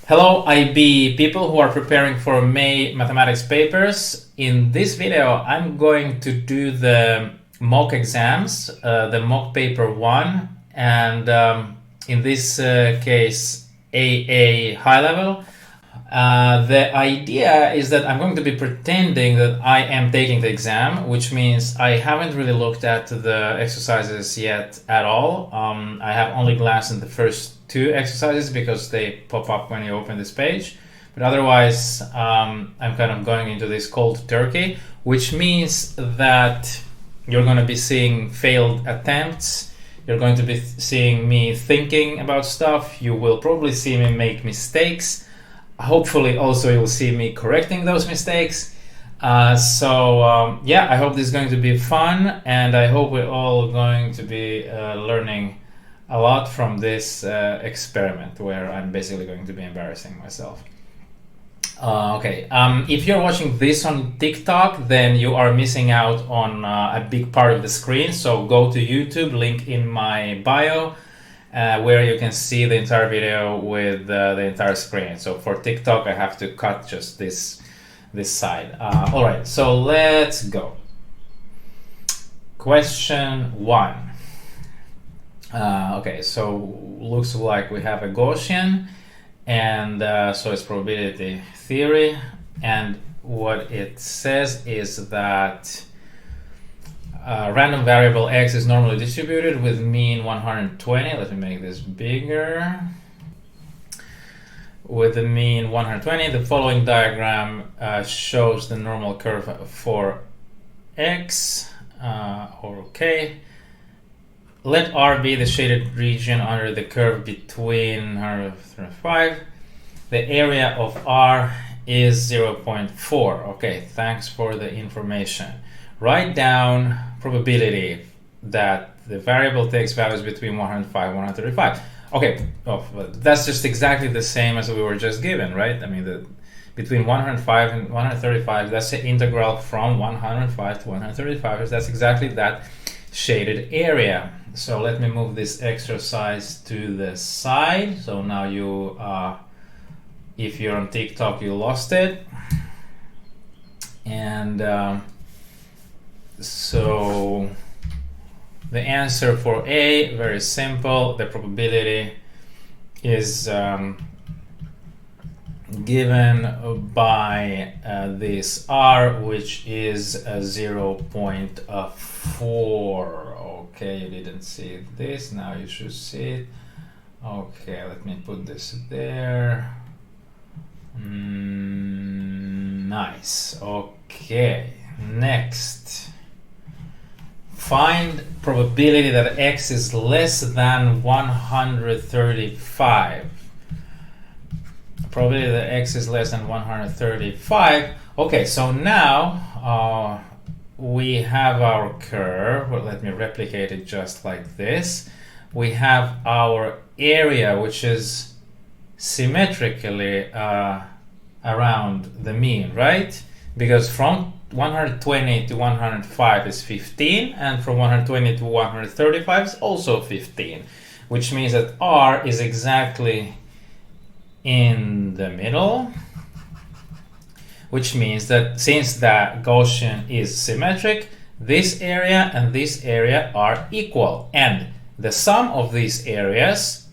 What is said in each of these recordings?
Hello IB people who are preparing for May mathematics papers. In this video I'm going to do the mock exams, the mock paper 1 and in this case AA high level. The idea is that I'm going to be pretending that I am taking the exam, which means I haven't really looked at the exercises yet at all. I have only glanced at the first two exercises because they pop up when you open this page. But otherwise, I'm kind of going into this cold turkey, which means that you're going to be seeing failed attempts. You're going to be seeing me thinking about stuff. You will probably see me make mistakes. Hopefully also you'll see me correcting those mistakes. Yeah, I hope this is going to be fun, and I hope we're all going to be learning a lot from this experiment where I'm basically going to be embarrassing myself. If you're watching this on TikTok, then you are missing out on a big part of the screen. So go to YouTube, link in my bio, where you can see the entire video with the entire screen. So for TikTok, I have to cut just this side. All right, so let's go. Question 1. So looks like we have a Gaussian, and so it's probability theory, and what it says is that random variable x is normally distributed with mean 120. Let me make this bigger. With the mean 120, the following diagram shows the normal curve for x. Let R be the shaded region under the curve between 135. The area of R is 0.4. Okay, thanks for the information. Write down probability that the variable takes values between 105 and 135. Okay, that's just exactly the same as we were just given, right? I mean, between 105 and 135, that's the integral from 105 to 135. That's exactly that shaded area. So let me move this exercise to the side. So now you, if you're on TikTok, you lost it. And so the answer for A, very simple. The probability is given by this R, which is 0.4. Okay, you didn't see this, now you should see it. Okay, let me put this there. Nice. Okay, next. Find probability that x is less than 135. Probability that x is less than 135. Okay, so now we have our curve. Well, let me replicate it just like this. We have our area, which is symmetrically around the mean, right? Because from 120 to 105 is 15, and from 120 to 135 is also 15, which means that R is exactly in the middle, which means that since the Gaussian is symmetric, this area and this area are equal, and the sum of these areas,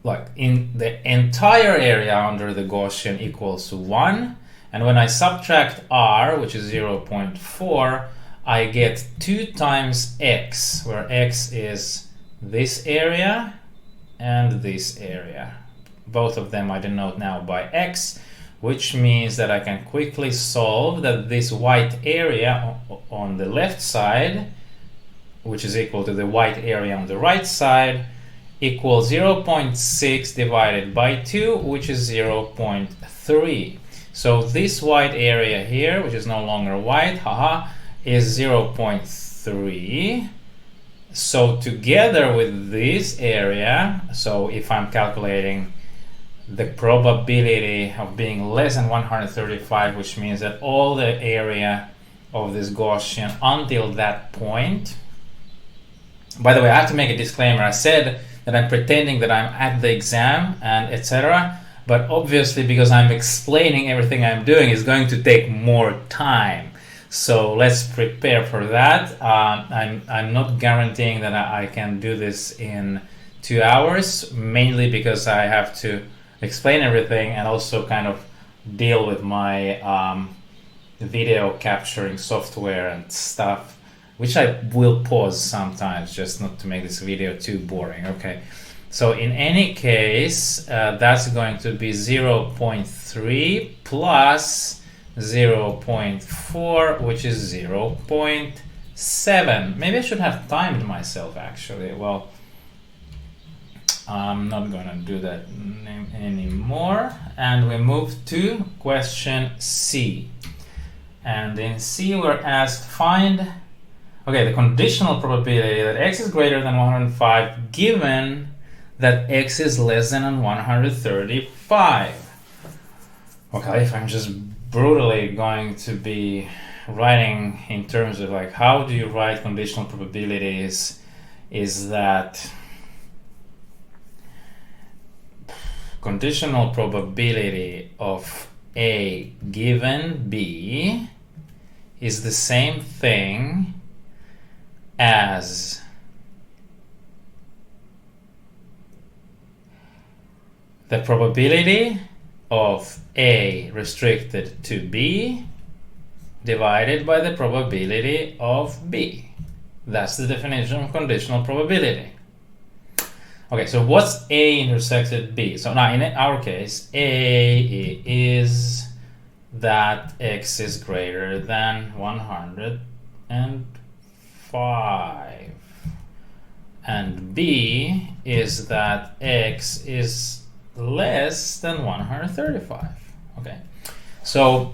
like in the entire area under the Gaussian, equals to 1. And when I subtract R, which is 0.4, I get 2 times x, where x is this area and this area. Both of them I denote now by x, which means that I can quickly solve that this white area on the left side, which is equal to the white area on the right side, equals 0.6 divided by 2, which is 0.3. So this white area here, which is no longer white, is 0.3. So together with this area, so if I'm calculating the probability of being less than 135, which means that all the area of this Gaussian until that point. By the way, I have to make a disclaimer. I said that I'm pretending that I'm at the exam and etc. but obviously because I'm explaining everything I'm doing, it's going to take more time. So let's prepare for that. I'm not guaranteeing that I can do this in 2 hours, mainly because I have to explain everything and also kind of deal with my video capturing software and stuff, which I will pause sometimes just not to make this video too boring. Okay, so in any case, that's going to be 0.3 plus 0.4, which is 0.7. Maybe I should have timed myself actually. Well, I'm not gonna do that anymore. And we move to question C. And in C we're asked find the conditional probability that x is greater than 105 given that x is less than 135. Okay, if I'm just brutally going to be writing in terms of like how do you write conditional probabilities, is that conditional probability of A given B is the same thing as the probability of A restricted to B divided by the probability of B. That's the definition of conditional probability. Okay, so what's A intersected B? So now in our case, A is that x is greater than 105. And B is that x is less than 135. Okay, so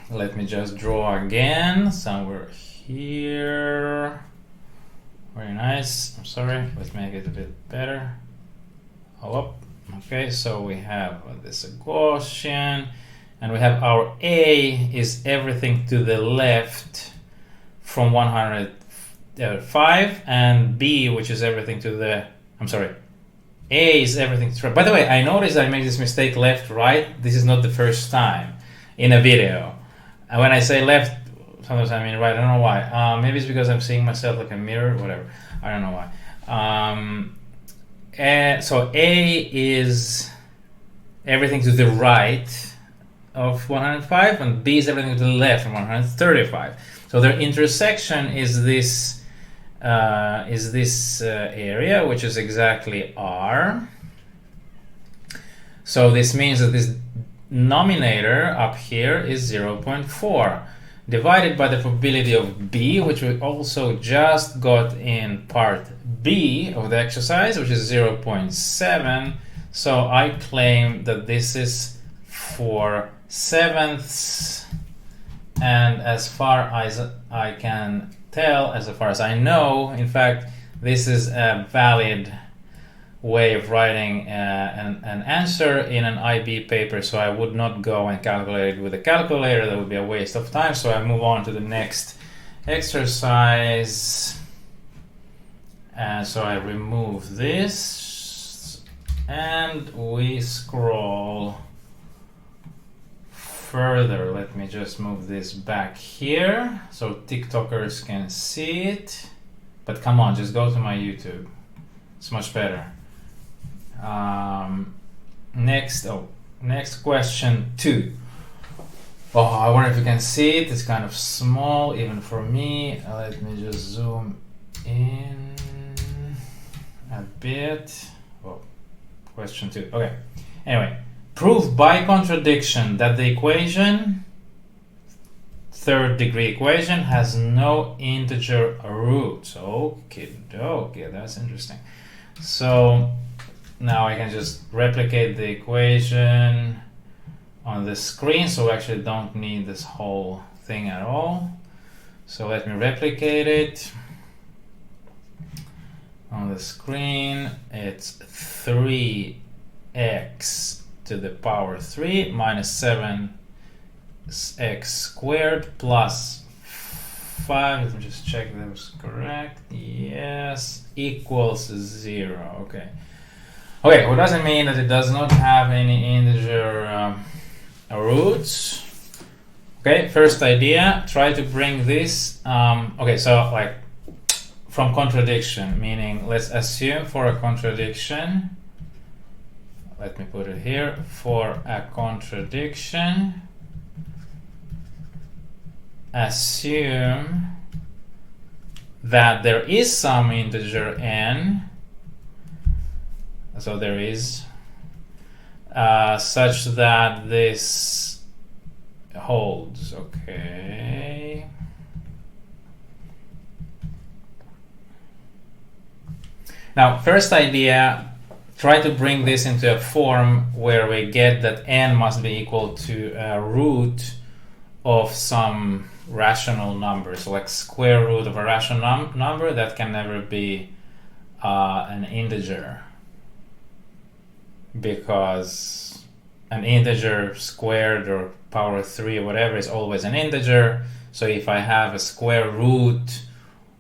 let me just draw again somewhere here. Very nice. I'm sorry, let's make it a bit better. Okay, so we have this Gaussian, and we have our A is everything to the left from 105, and B, which is everything to the, A is everything to, by the way, I noticed I made this mistake left, right. This is not the first time in a video. And when I say left, sometimes I mean right. I don't know why. Maybe it's because I'm seeing myself like a mirror, whatever. I don't know why. So A is everything to the right of 105, and B is everything to the left of 135. So their intersection is this area, which is exactly R. So this means that this denominator up here is 0.4 divided by the probability of B, which we also just got in part B of the exercise, which is 0.7. So I claim that this is 4/7, and as far as I can tell, as far as I know, in fact, this is a valid way of writing an answer in an IB paper, so I would not go and calculate it with a calculator. That would be a waste of time. So I move on to the next exercise, and so I remove this and we scroll further. Let me just move this back here so TikTokers can see it, but come on, just go to my YouTube, it's much better. Next question 2. Oh, I wonder if you can see it. It's kind of small even for me. Let me just zoom in a bit. Oh, question 2. Okay, anyway, prove by contradiction that the equation, third degree equation, has no integer roots. Okay, that's interesting. So now I can just replicate the equation on the screen, so we actually don't need this whole thing at all. So let me replicate it on the screen. It's 3x to the power 3 minus 7x squared plus 5. Let me just check that was correct. Yes, equals 0. Okay. Okay, what does it mean that it does not have any integer roots? Okay, first idea, try to bring this, okay, so like from contradiction, meaning let's assume for a contradiction, let me put it here, for a contradiction, assume that there is some integer n, so there is, such that this holds, okay. Now, first idea, try to bring this into a form where we get that n must be equal to a root of some rational number. So like square root of a rational number, that can never be an integer, because an integer squared or power 3 or whatever is always an integer. So if I have a square root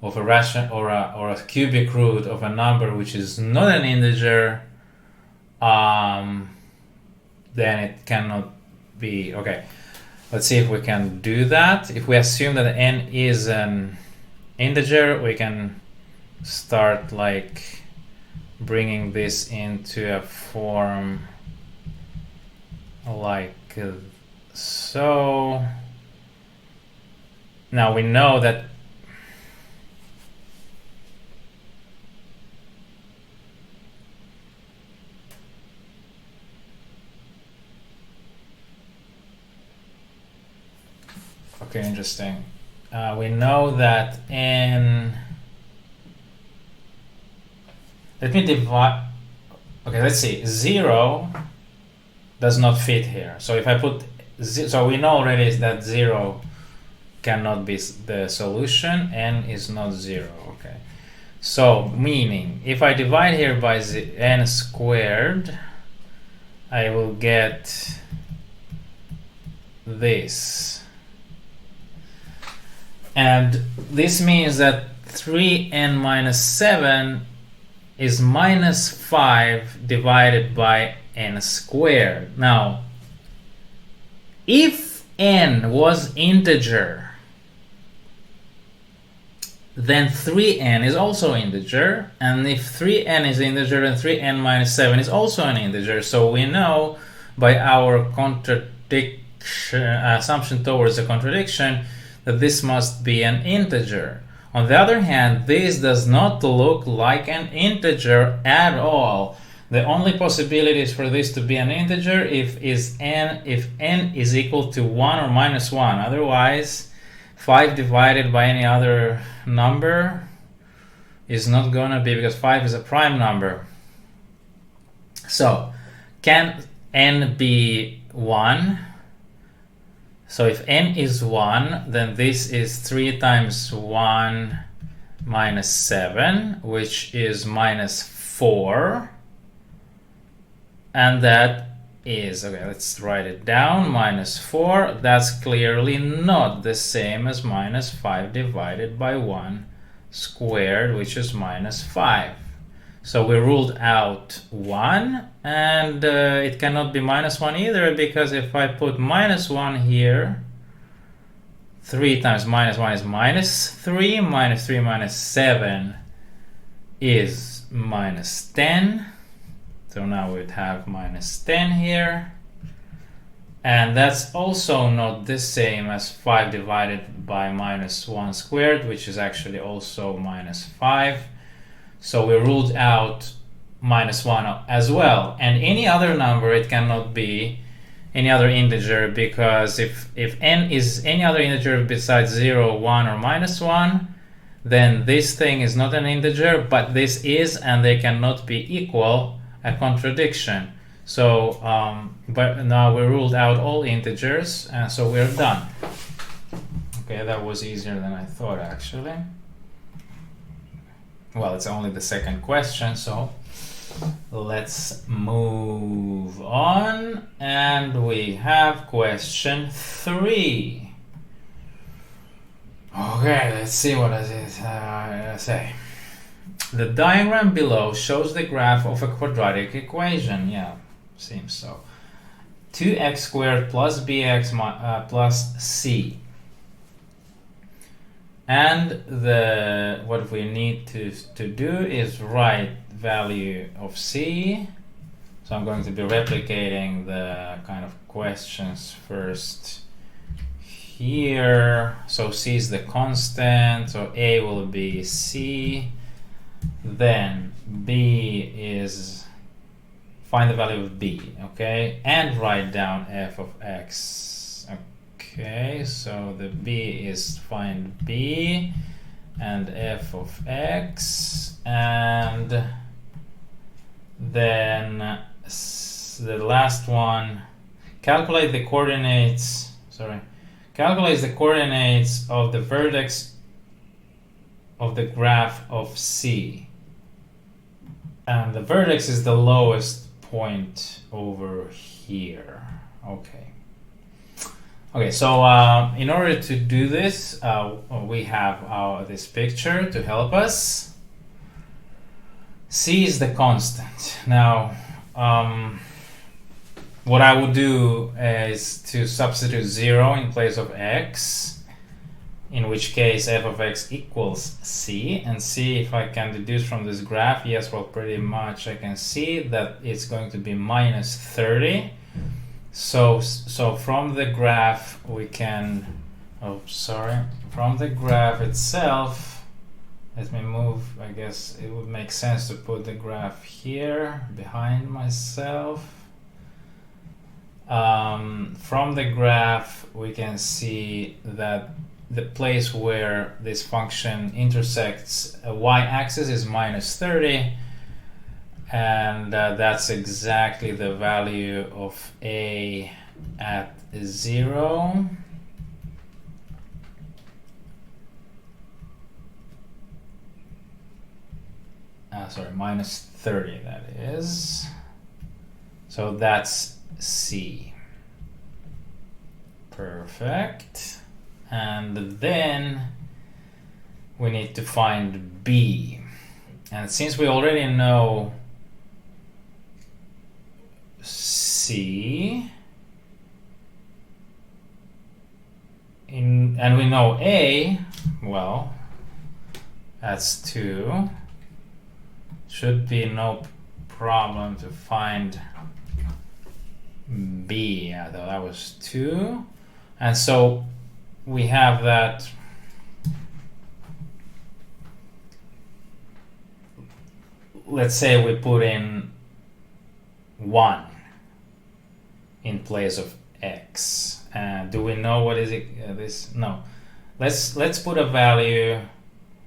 of a rational or a cubic root of a number which is not an integer, then it cannot be. Okay, let's see if we can do that. If we assume that n is an integer, we can start like bringing this into a form like so. Now we know that okay, interesting. We know that n, let me divide, okay, let's see, 0 does not fit here. So if I put, so we know already that 0 cannot be the solution, n is not 0, okay. So meaning, if I divide here by n squared, I will get this. And this means that 3n minus 7 is minus 5 divided by n squared. Now, if n was integer, then 3n is also integer, and if 3n is integer, then 3n minus 7 is also an integer. So we know by our contradiction assumption towards a contradiction that this must be an integer. On the other hand, this does not look like an integer at all. The only possibilities for this to be an integer if n is equal to 1 or minus 1. Otherwise, 5 divided by any other number is not gonna be, because 5 is a prime number. So, can n be 1? So if n is 1, then this is 3 times 1 minus 7, which is minus 4. And that is, okay, let's write it down, minus 4. That's clearly not the same as minus 5 divided by 1 squared, which is minus 5. So we ruled out 1, and it cannot be minus 1 either, because if I put minus 1 here, 3 times minus 1 is minus 3, minus 3 minus 7 is minus 10. So now we'd have minus 10 here. And that's also not the same as 5 divided by minus 1 squared, which is actually also minus 5. So we ruled out minus 1 as well. And any other number, it cannot be any other integer, because if n is any other integer besides 0, 1, or minus 1, then this thing is not an integer, but this is, and they cannot be equal, a contradiction. So, but now we ruled out all integers, and so we're done. Okay, that was easier than I thought, actually. Well, it's only the second question, so let's move on. And we have question 3. Okay, let's see what does it say. The diagram below shows the graph of a quadratic equation. Yeah, seems so. 2x squared plus bx plus c. And what we need to do is write value of c. So I'm going to be replicating the kind of questions first here. So c is the constant, so a will be c. Then b is find the value of b, okay? And write down f of x. Okay, so the b is find b and f of x, and then the last one, calculate the coordinates of the vertex of the graph of C. And the vertex is the lowest point over here. Okay, so in order to do this, we have this picture to help us. C is the constant. Now, what I will do is to substitute 0 in place of x, in which case f of x equals c, and see if I can deduce from this graph. Yes, well, pretty much I can see that it's going to be minus 30. So from the graph we can, from the graph itself, let me move, I guess it would make sense to put the graph here behind myself. From the graph we can see that the place where this function intersects a y-axis is minus 30, and that's exactly the value of a at 0. Minus 30, that is. So that's C. Perfect. And then we need to find B. And since we already know C, and we know A, well, that's 2. Should be no problem to find B. Yeah, though that was 2. And so we have that let's say we put in 1 in place of x. Do we know what is it? This? No. Let's put a value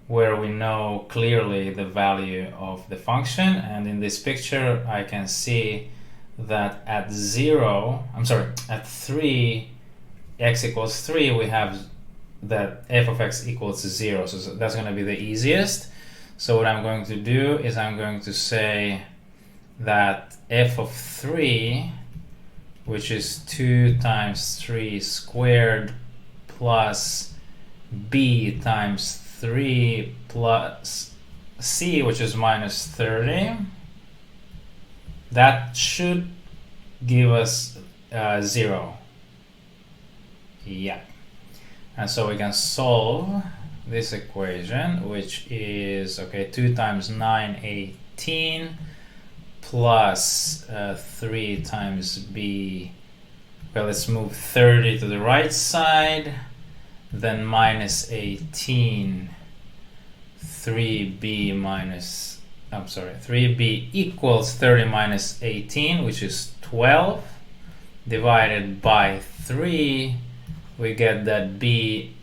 where we know clearly the value of the function, and in this picture I can see that at 3, x equals 3, we have that f of x equals 0, so that's going to be the easiest. So what I'm going to do is I'm going to say that f of 3, which is 2 times 3 squared plus b times 3 plus c, which is minus 30, that should give us 0. Yeah. And so we can solve this equation, which is, 2 times 9, 18, plus 3 times b. Okay, let's move 30 to the right side, then minus 18, 3b equals 30 minus 18, which is 12, divided by 3, we get that b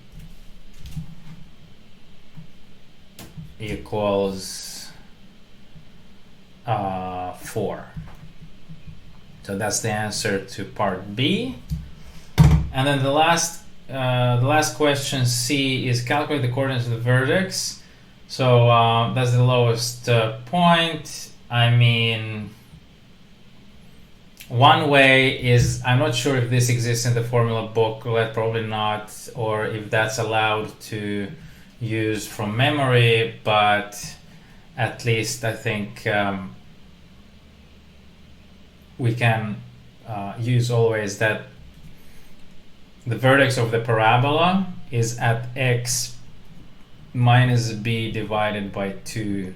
equals 4. So that's the answer to part B. And then the last question, C, is calculate the coordinates of the vertex. So that's the lowest point. I mean, one way is, I'm not sure if this exists in the formula booklet, probably not, or if that's allowed to use from memory, but at least I think we can use always that the vertex of the parabola is at x minus b divided by 2a.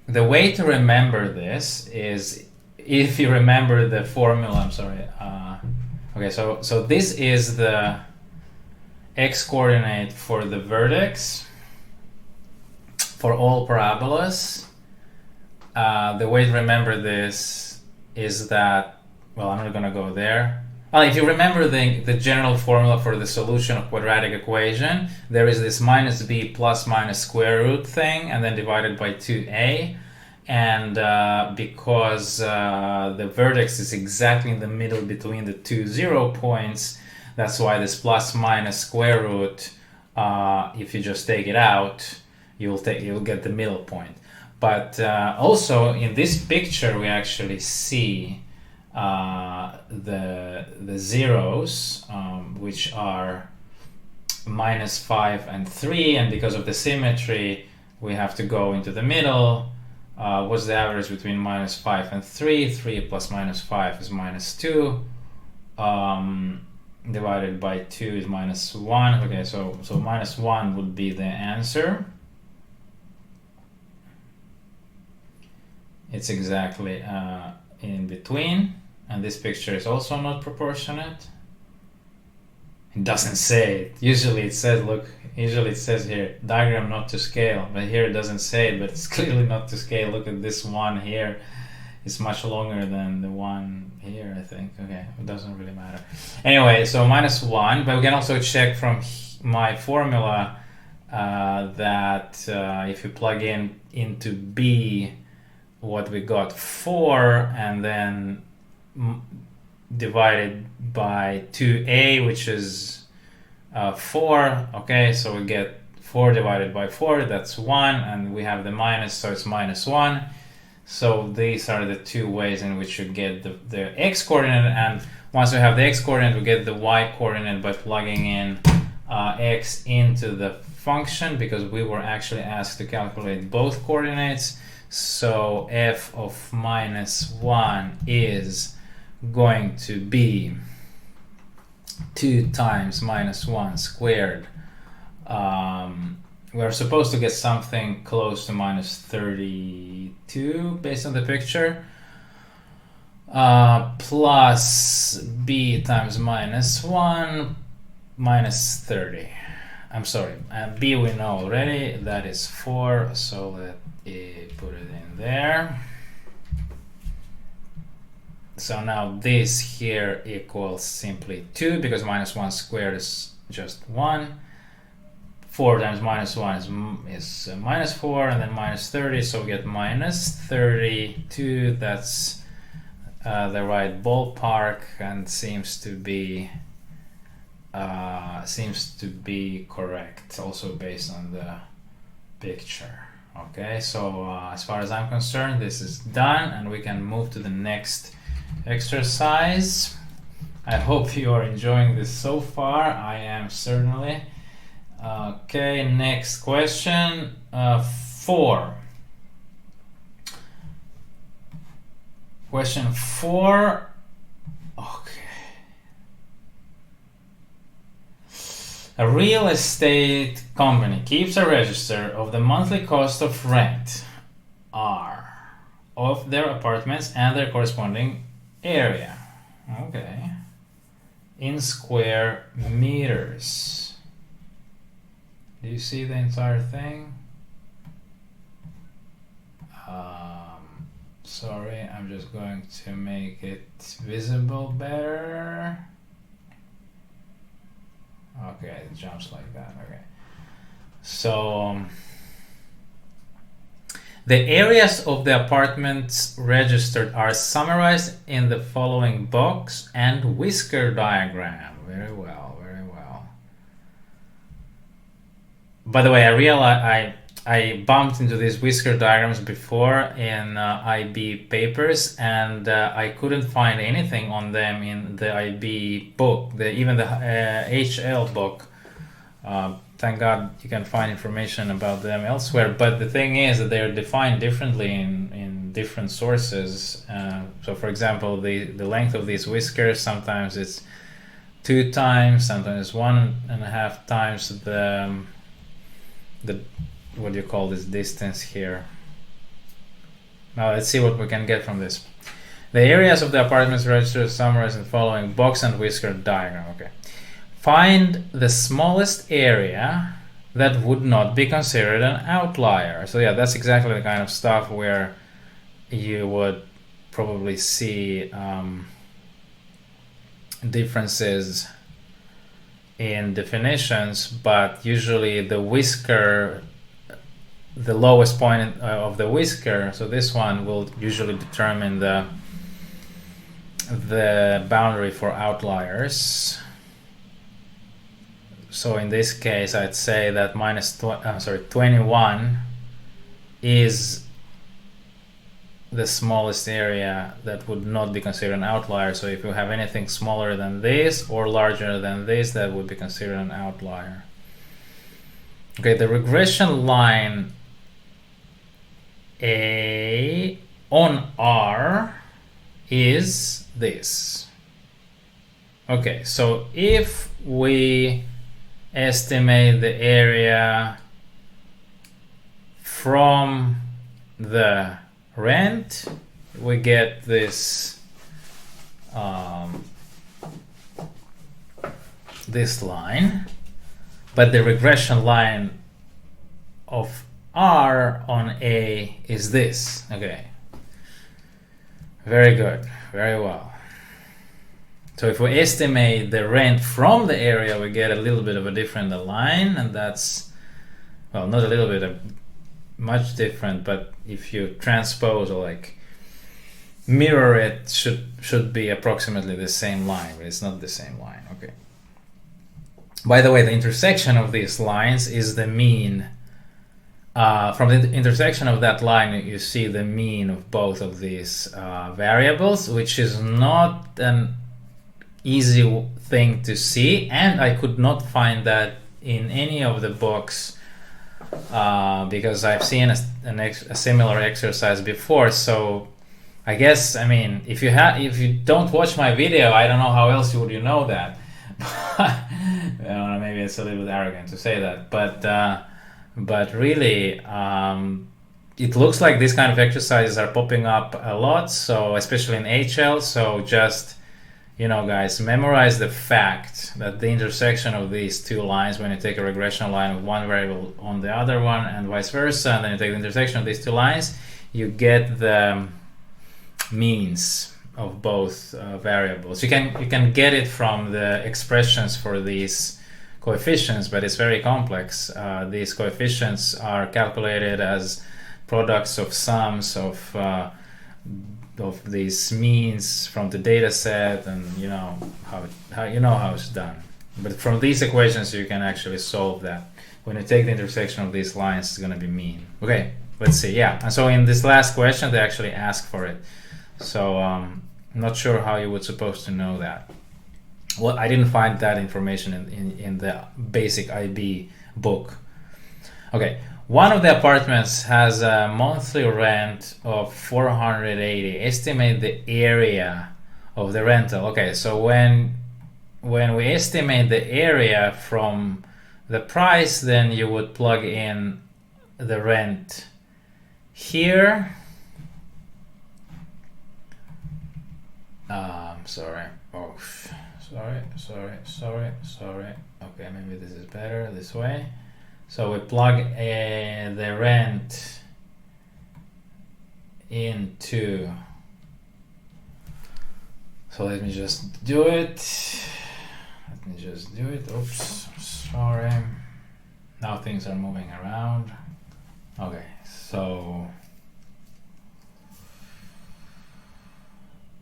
The way to remember this is, if you remember the formula, I'm sorry. Okay, so this is the x coordinate for the vertex for all parabolas. The way to remember this is that, well, I'm not going to go there. If you remember the general formula for the solution of quadratic equation, there is this minus b plus minus square root thing, and then divided by 2a. And because the vertex is exactly in the middle between the two 0 points, that's why this plus minus square root, if you just take it out, you'll get the middle point. But also in this picture, we actually see the zeros, which are minus 5 and 3, and because of the symmetry, we have to go into the middle. What's the average between minus 5 and 3? 3 plus minus 5 is minus 2. Divided by 2 is minus 1. Okay, so minus 1 would be the answer. It's exactly in between, and this picture is also not proportionate. It doesn't say it. Usually it says, look, usually it says here, diagram not to scale, but here it doesn't say it, but it's clearly not to scale. Look at this one here. It's much longer than the one here, I think. Okay, it doesn't really matter. Anyway, so minus 1, but we can also check from my formula that if you plug in into B what we got 4, and then divided by 2a, which is 4. Okay, so we get 4 divided by 4, that's 1, and we have the minus, so it's minus 1. So these are the two ways in which you get the x coordinate, and once we have the x coordinate, we get the y coordinate by plugging in x into the function, because we were actually asked to calculate both coordinates. So f of minus 1 is going to be 2 times minus 1 squared. We're supposed to get something close to minus 32 based on the picture, plus b times minus 1 minus 30. I'm sorry, b we know already, that is 4, so let me put it in there. So now this here equals simply 2, because minus 1 squared is just 1. 4 times minus 1 is minus 4, and then minus 30, so we get minus 32. That's the right ballpark, and seems to be correct, also based on the picture. Okay, so as far as I'm concerned, this is done, and we can move to the next exercise. I hope you are enjoying this so far. I am certainly. Okay, next question, 4. Question 4. Okay. A real estate company keeps a register of the monthly cost of rent R of their apartments and their corresponding area. Okay. In square meters. Do you see the entire thing? Sorry, I'm just going to make it visible better. Okay, it jumps like that. Okay. So the areas of the apartments registered are summarized in the following box and whisker diagram. Very well, very well. By the way, I realized I bumped into these whisker diagrams before in IB papers, and I couldn't find anything on them in the IB book, even the HL book. Thank God you can find information about them elsewhere, but the thing is that they're defined differently in different sources. So for example, the length of these whiskers, sometimes it's 2 times, sometimes it's 1.5 times the what do you call this distance here. Now let's see what we can get from this. The areas of the apartments registered summarized in the following box and whisker diagram. Okay. Find the smallest area that would not be considered an outlier. So yeah, that's exactly the kind of stuff where you would probably see differences in definitions, but usually the whisker, the lowest point of the whisker, so this one will usually determine the boundary for outliers. So in this case, I'd say that 21 is the smallest area that would not be considered an outlier. So if you have anything smaller than this or larger than this, that would be considered an outlier. Okay, the regression line A on R is this. Okay, so if we estimate the area from the rent, we get this this line, but the regression line of R on A is this. Okay, very good, very well. So if we estimate the rent from the area, we get a little bit of a different line, and that's, well, not a little bit, much different, but if you transpose or like mirror it, should be approximately the same line, but it's not the same line. Okay. By the way, the intersection of these lines is the mean. From the intersection of that line, you see the mean of both of these variables, which is not an easy thing to see, and I could not find that in any of the books because I've seen a similar exercise before. So I guess, I mean, if you don't watch my video, I don't know how else would you know that. Maybe it's a little bit arrogant to say that, but really, it looks like these kind of exercises are popping up a lot. So especially in HL, so just, guys, memorize the fact that the intersection of these two lines, when you take a regression line of one variable on the other one and vice versa, and then you take the intersection of these two lines, you get the means of both variables. You can get it from the expressions for these coefficients, but it's very complex. These coefficients are calculated as products of sums of these means from the data set, and how it's done. But from these equations you can actually solve that. When you take the intersection of these lines, it's going to be mean. Okay, let's see. Yeah, and so in this last question they actually ask for it. So I'm not sure how you would supposed to know that. Well, I didn't find that information in the basic IB book. Okay, one of the apartments has a monthly rent of 480. Estimate the area of the rental. Okay, so when we estimate the area from the price, then you would plug in the rent here. Sorry. Oh, sorry. Okay, maybe this is better this way. So we plug the rent into. So let me just do it. Oops, sorry. Now things are moving around. Okay, so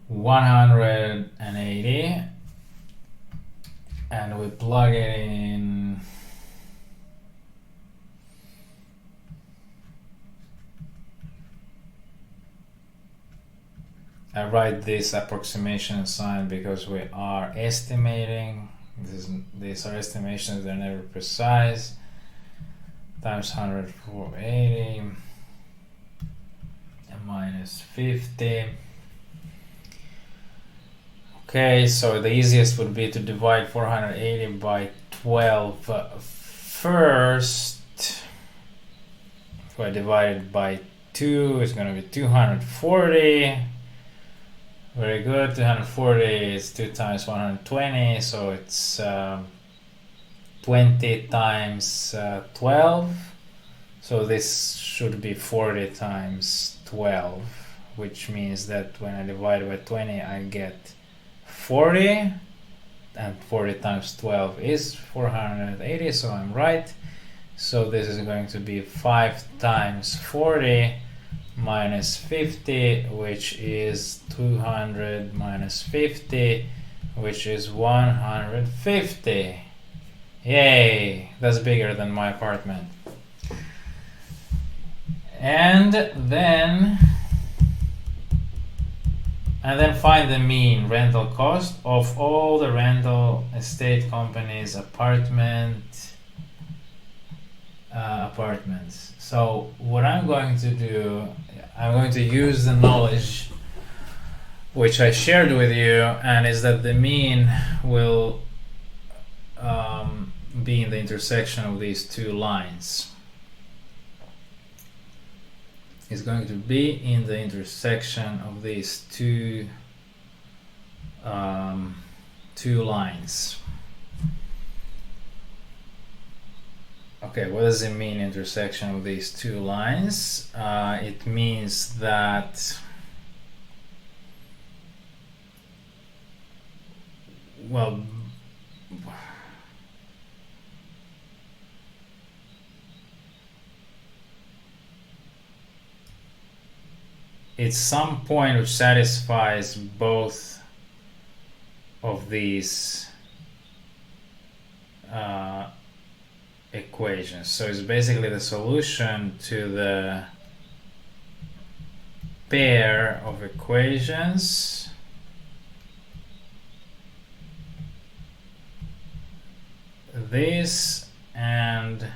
180, and we plug it in. I write this approximation sign because we are estimating. These are estimations, they're never precise. Times 100 for 80 and minus 50. Okay, so the easiest would be to divide 480 by 12 first. If I divide it by 2, it's going to be 240. Very good. 240 is 2 times 120, so it's 20 times 12. So this should be 40 times 12, which means that when I divide by 20, I get 40, and 40 times 12 is 480, so I'm right. So this is going to be 5 times 40 minus 50, which is 200 minus 50, which is 150. Yay! That's bigger than my apartment. And then find the mean rental cost of all the rental estate companies' apartments. So what I'm going to do, I'm going to use the knowledge which I shared with you, and is that the mean will be in the intersection of these two lines. Is going to be in the intersection of these two lines. Okay, what does it mean, intersection of these two lines? It means that, well, it's some point which satisfies both of these equations. So it's basically the solution to the pair of equations this and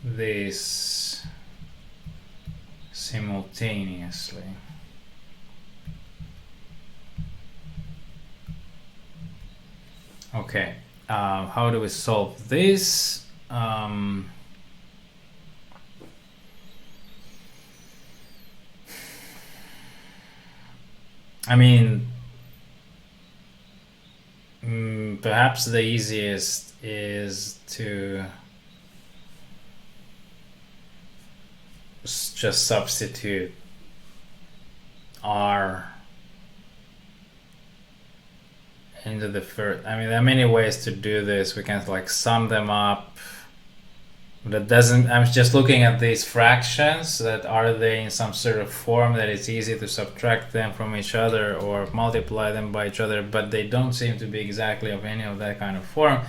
this simultaneously. Okay, how do we solve this? I mean, perhaps the easiest is to just substitute R into the first. I mean, there are many ways to do this. We can like sum them up. That doesn't. I'm just looking at these fractions. That are they in some sort of form that it's easy to subtract them from each other or multiply them by each other, but they don't seem to be exactly of any of that kind of form.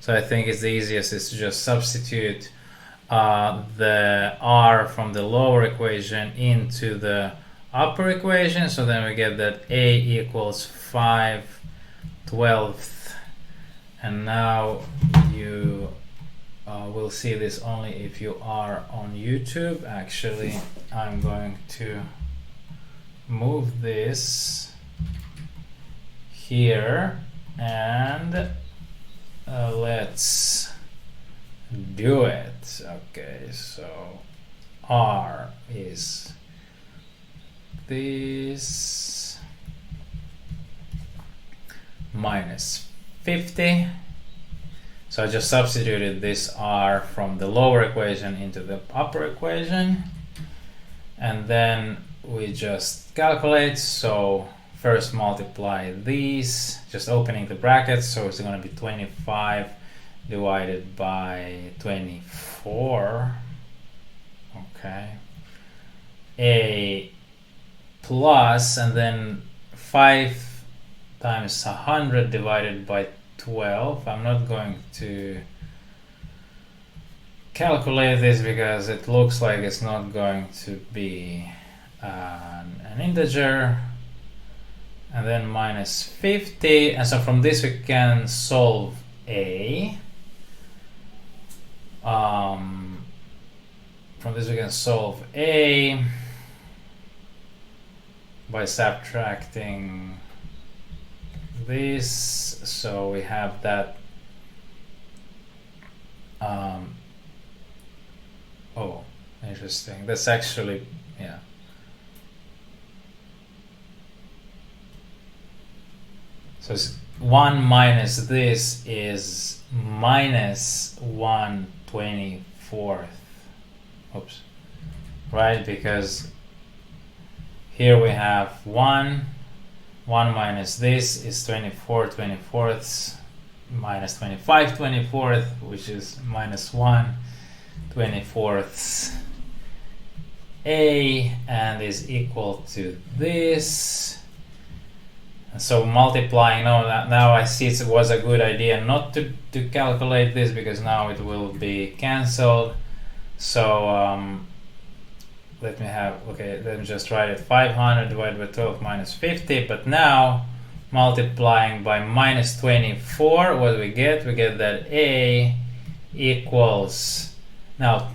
So I think it's the easiest is to just substitute the R from the lower equation into the upper equation. So then we get that A equals 5/12, and now you will see this only if you are on YouTube. Actually, I'm going to move this here and let's do it. Okay, so R is this minus 50. So I just substituted this R from the lower equation into the upper equation, and then we just calculate. So first multiply these, just opening the brackets, so it's going to be 25 divided by 24. Okay, A plus, and then 5 times 100 divided by 12. I'm not going to calculate this because it looks like it's not going to be an integer. and then minus 50, and so from this we can solve a. From this we can solve a by subtracting this, so we have that. Oh, interesting. That's actually, yeah. So it's 1 minus this is minus 1/24. Oops. Right, because here we have 1 minus this is 24/24 minus 25/24, which is minus 1/24 a, and is equal to this. And so multiplying, now I see it was a good idea not to calculate this, because now it will be cancelled. So let me just write it 500 divided by 12 minus 50, but now multiplying by minus 24, what do we get? We get that a equals, now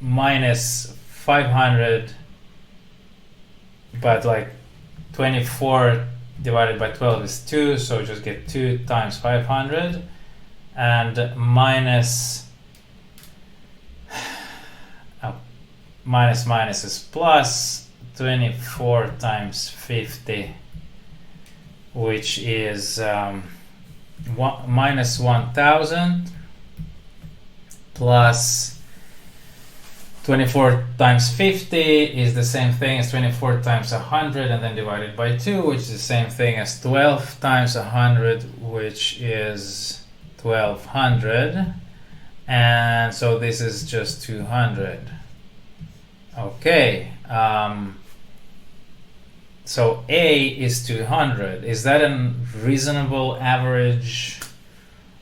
minus 500, but like 24 divided by 12 is 2, so just get 2 times 500, and minus minus is plus 24 times 50, which is minus 1000 plus 24 times 50 is the same thing as 24 times 100, and then divided by 2, which is the same thing as 12 times 100, which is 1200, and so this is just 200. Okay, so A is 200. Is that a reasonable average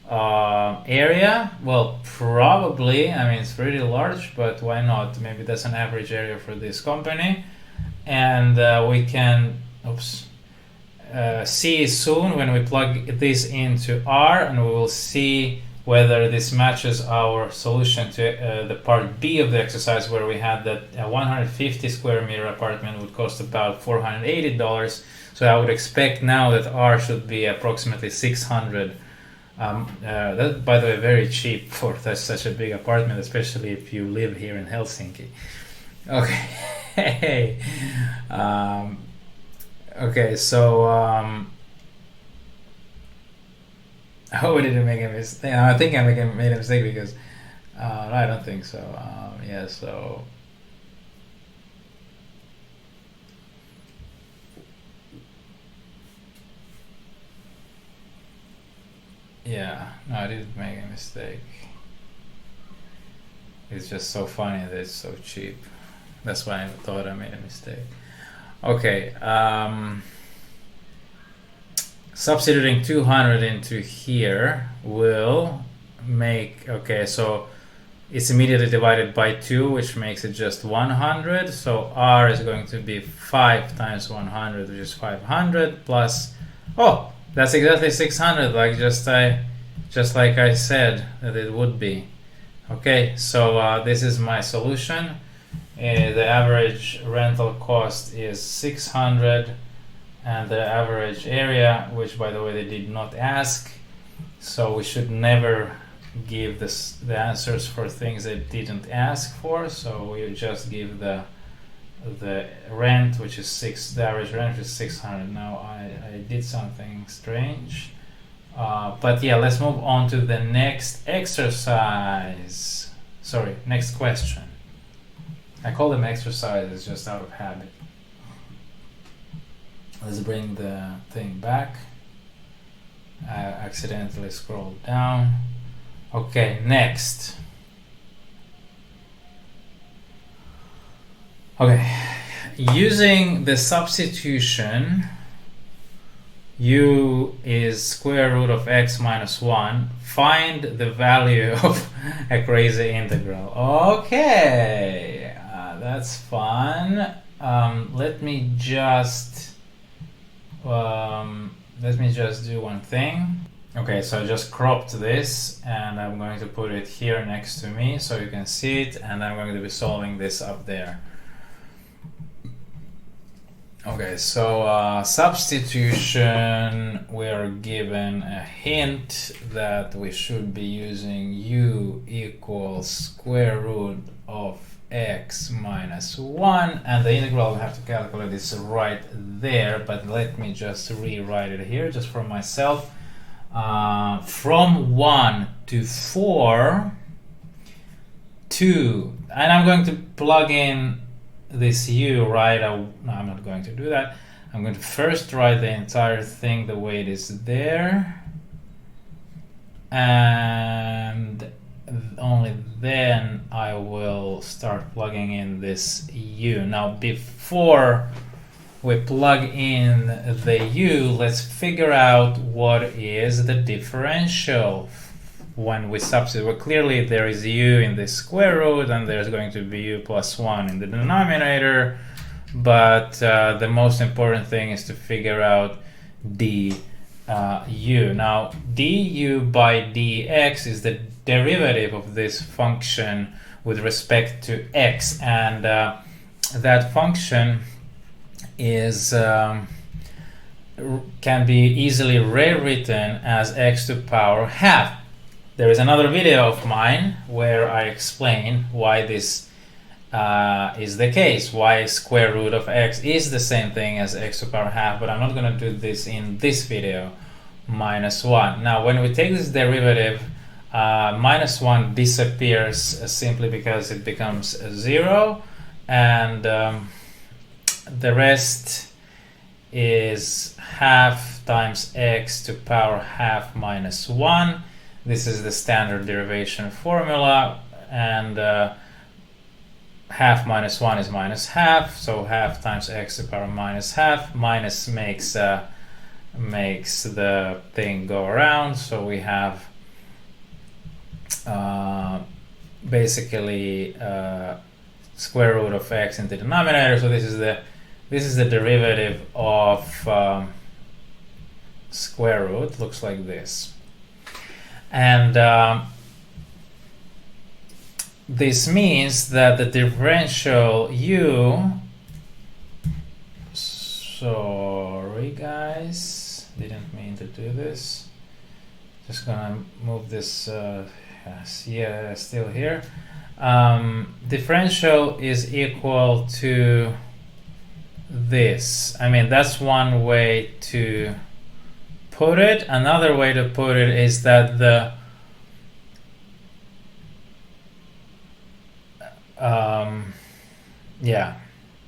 area? Well, probably. I mean, it's pretty large, but why not? Maybe that's an average area for this company. And we can see soon when we plug this into R, and we will see whether this matches our solution to the part B of the exercise, where we had that a 150 square meter apartment would cost about $480. So I would expect now that R should be approximately 600. That, by the way, very cheap for such a big apartment, especially if you live here in Helsinki. Okay. Okay, so oh, did I make a mistake? I think I made a mistake because no, I don't think so. Yeah, so yeah, no, I didn't make a mistake. It's just so funny that it's so cheap. That's why I thought I made a mistake. Okay, substituting 200 into here will make, okay, so it's immediately divided by 2, which makes it just 100. So R is going to be 5 times 100, which is 500 plus, oh, that's exactly 600, like just like I said that it would be. Okay, so this is my solution. The average rental cost is 600, and the average area, which by the way they did not ask, so we should never give the answers for things they didn't ask for. So we just give the rent, which is the average rent is 600. Now I did something strange, but yeah, let's move on to the next exercise. Sorry, next question. I call them exercises just out of habit. Let's bring the thing back. I accidentally scrolled down. Okay, next. Okay, using the substitution u is square root of x minus 1, find the value of a crazy integral. Okay, that's fun. Let me just let me just do one thing. Okay, so I just cropped this and I'm going to put it here next to me so you can see it, and I'm going to be solving this up there. Okay, so substitution, we are given a hint that we should be using u equals square root of x minus 1, and the integral we have to calculate is right there, but let me just rewrite it here just for myself. From 1 to 4 2, and I'm going to plug in this u, right? No, I'm not going to do that. I'm going to first write the entire thing the way it is there, and only then I will start plugging in this u. Now, before we plug in the u, let's figure out what is the differential when we substitute. Well, clearly there is u in the square root and there's going to be u plus 1 in the denominator, but the most important thing is to figure out du. Now du by dx is the derivative of this function with respect to x, and that function is can be easily rewritten as x to the power half. There is another video of mine where I explain why this is the case, why square root of x is the same thing as x to the power half, but I'm not going to do this in this video. Minus 1. Now when we take this derivative, minus 1 disappears simply because it becomes 0, and the rest is half times x to the power half minus 1. This is the standard derivation formula, and half minus 1 is minus half, so half times x to the power minus half. Minus makes the thing go around, so we have basically square root of x in the denominator. So this is the derivative of square root. Looks like this. And this means that the differential u, sorry guys, didn't mean to do this, just gonna move this, yeah, still here. Differential is equal to this. I mean, that's one way to put it. Another way to put it is that the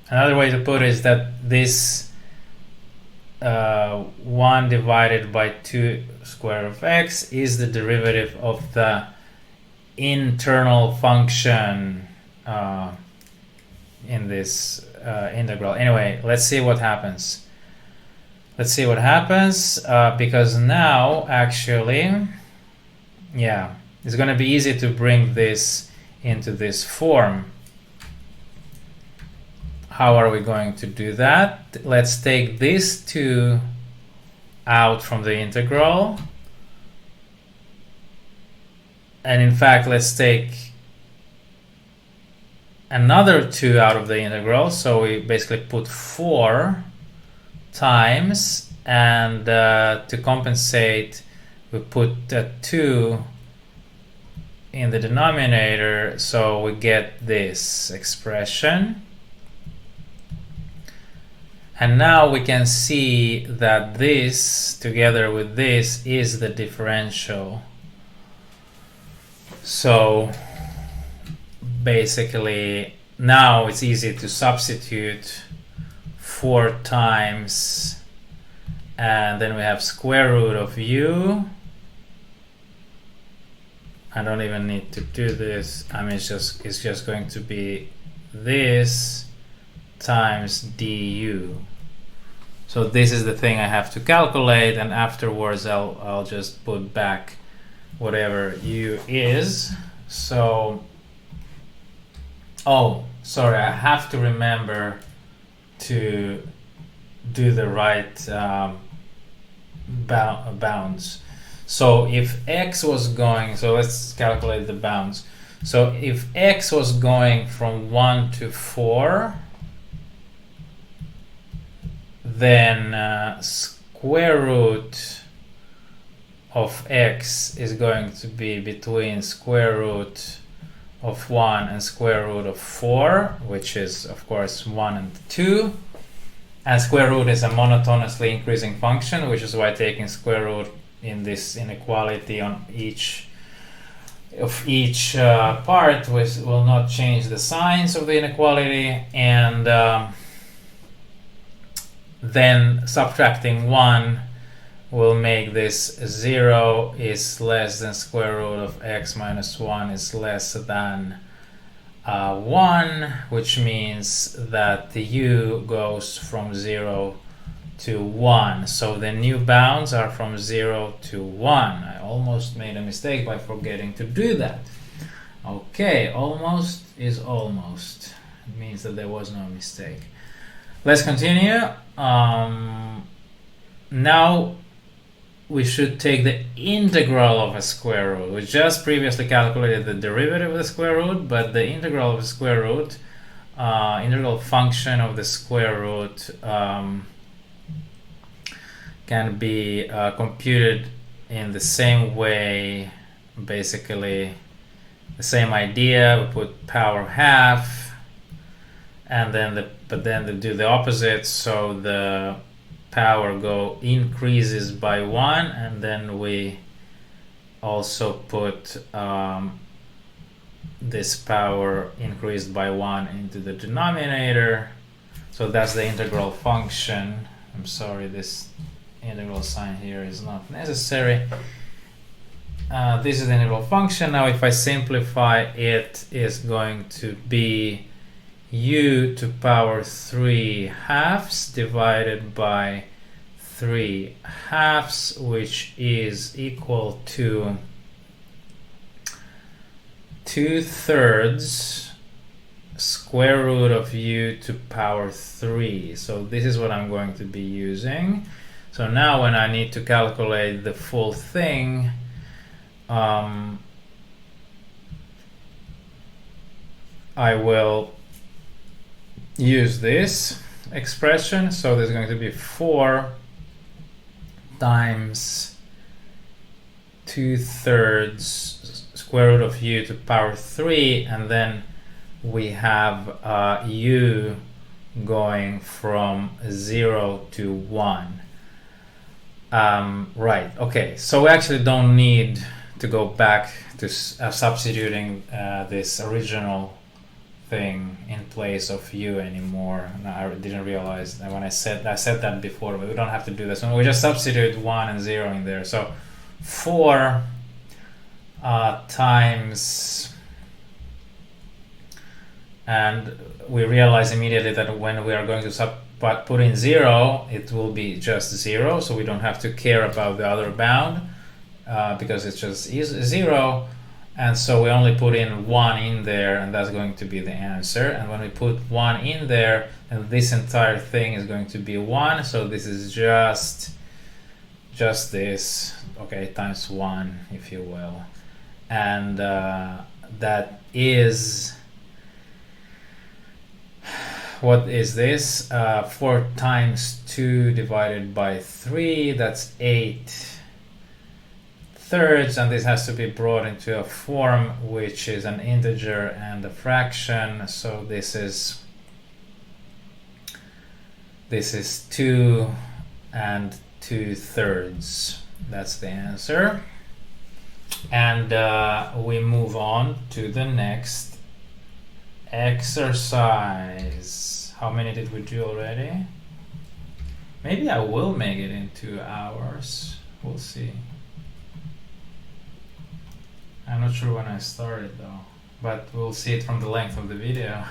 another way to put it is that this 1 divided by 2 square of x is the derivative of the internal function in this integral. Anyway, let's see what happens. Let's see what happens, because now actually, yeah, it's going to be easy to bring this into this form. How are we going to do that? Let's take these two out from the integral. And in fact, let's take another 2 out of the integral. So we basically put 4 times, and to compensate, we put 2 in the denominator, so we get this expression. And now we can see that this, together with this, is the differential. So basically, now it's easy to substitute 4 times, and then we have square root of u. I don't even need to do this. I mean, it's just going to be this times du. So this is the thing I have to calculate, and afterwards I'll just put back whatever u is. So, oh, sorry, I have to remember to do the right bounds. So if x was going, so let's calculate the bounds. So if x was going from 1 to 4, then square root of x is going to be between square root of 1 and square root of 4, which is of course 1 and 2. And square root is a monotonously increasing function, which is why taking square root in this inequality on each part will not change the signs of the inequality. And then subtracting 1 will make this 0 is less than square root of x minus 1 is less than 1, which means that the u goes from 0 to 1. So the new bounds are from 0 to 1. I almost made a mistake by forgetting to do that. Okay, almost is almost. It means that there was no mistake. Let's continue. Now we should take the integral of a square root. We just previously calculated the derivative of the square root, but the integral of the square root, integral function of the square root can be computed in the same way, basically the same idea. We put power half, and then they do the opposite, so the power increases by 1, and then we also put this power increased by 1 into the denominator. So that's the integral function. I'm sorry, this integral sign here is not necessary. This is the integral function. Now if I simplify it, is going to be u to power 3 halves divided by 3 halves, which is equal to 2/3 square root of u to power 3. So this is what I'm going to be using. So now when I need to calculate the full thing, I will use this expression. So there's going to be 4 times 2/3 square root of u to power 3, and then we have u going from 0 to 1. Right, okay, so we actually don't need to go back to substituting this original thing in place of u anymore. No, I didn't realize that when I said that before, but we don't have to do this. We just substitute 1 and 0 in there. So 4 times, and we realize immediately that when we are going to put in 0, it will be just 0, so we don't have to care about the other bound because it's just 0. And so we only put in 1 in there, and that's going to be the answer. And when we put 1 in there, and this entire thing is going to be 1, so this is just this, okay, times 1, if you will. And that is, what is this? 4 times 2 divided by 3, that's 8/3, and this has to be brought into a form which is an integer and a fraction. So this is 2 and 2/3. That's the answer. And we move on to the next exercise. How many did we do already? Maybe I will make it in 2 hours. We'll see. I'm not sure when I started though, but we'll see it from the length of the video.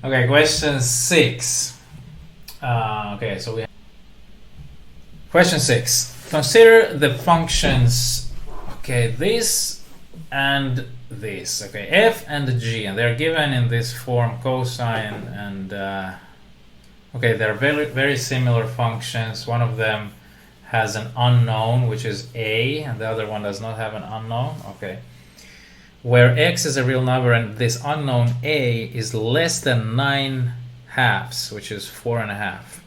Okay, question 6. Okay, so we have question 6. Consider the functions, okay, this and this, okay, f and g, and they're given in this form: cosine and Okay, they're very similar functions. One of them has an unknown, which is a, and the other one does not have an unknown. Okay. Where x is a real number and this unknown a is less than 9/2, which is 4.5.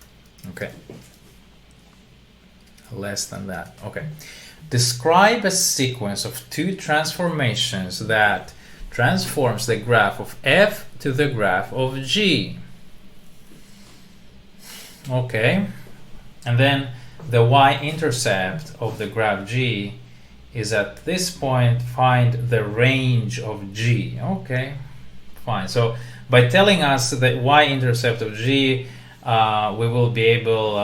Okay. Less than that. Okay. Describe a sequence of two transformations that transforms the graph of f to the graph of g. Okay. And then the y-intercept of the graph g is at this point, find the range of g. Okay, fine. So by telling us the y-intercept of g, we will be able,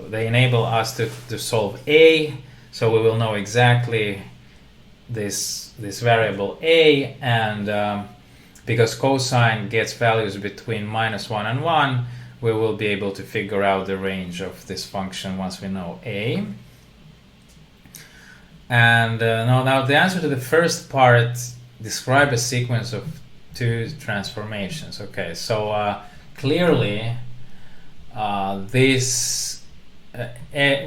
they enable us to solve a, so we will know exactly this variable a, and because cosine gets values between -1 and 1, we will be able to figure out the range of this function once we know a. And now the answer to the first part, describe a sequence of two transformations. Okay, so clearly this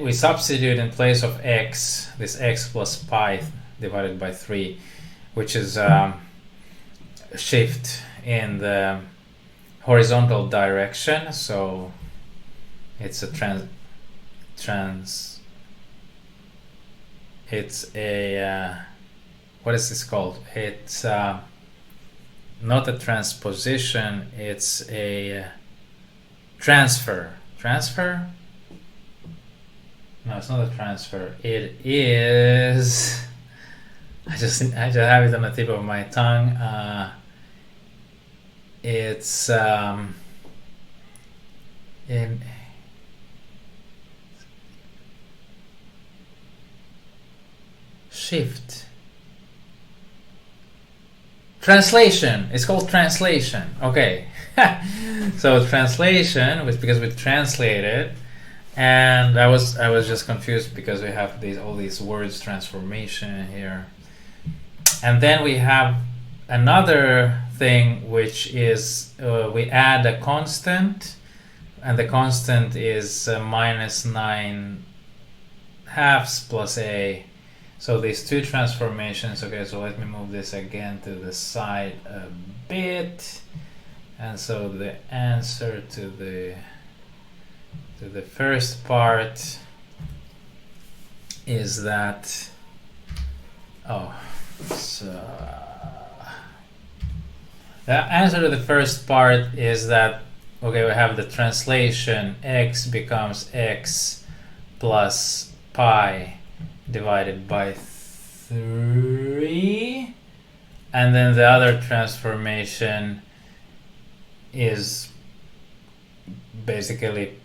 we substitute in place of x, this x plus pi divided by 3, which is shift in the horizontal direction. So it's a it's a what is this called? It's not a transposition, it's a transfer. No, it's not a transfer. It is, I just have it on the tip of my tongue. It's in shift. Translation. It's called translation. Okay. So translation was because we translated, and I was just confused because we have all these words transformation here. And then we have another thing, which is we add a constant, and the constant is -9/2 plus a. So these two transformations. Okay, so let me move this again to the side a bit. And so the answer to the first part is that, the answer to the first part is that, okay, we have the translation, x becomes x plus pi divided by 3, and then the other transformation is basically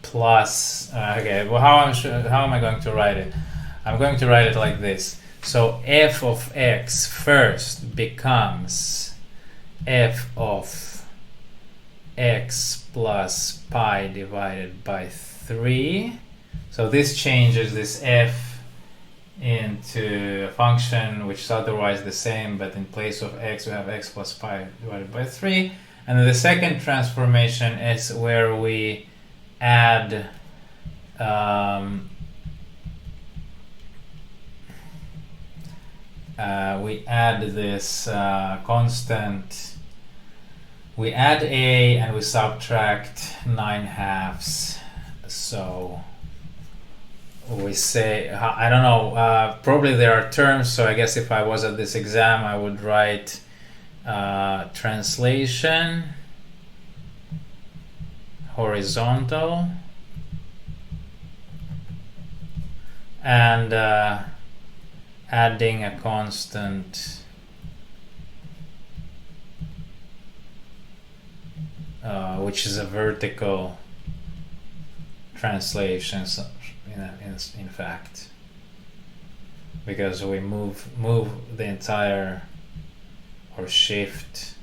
plus, okay, well, how am I going to write it? I'm going to write it like this. So f of x first becomes f of x plus pi divided by 3. So this changes this f into a function which is otherwise the same, but in place of x we have x plus pi divided by 3. And then the second transformation is where we add this constant. We add a and we subtract 9/2. So we say, I don't know, probably there are terms, so I guess if I was at this exam I would write translation horizontal and adding a constant which is a vertical translation, in fact, because we move the entire, or shift,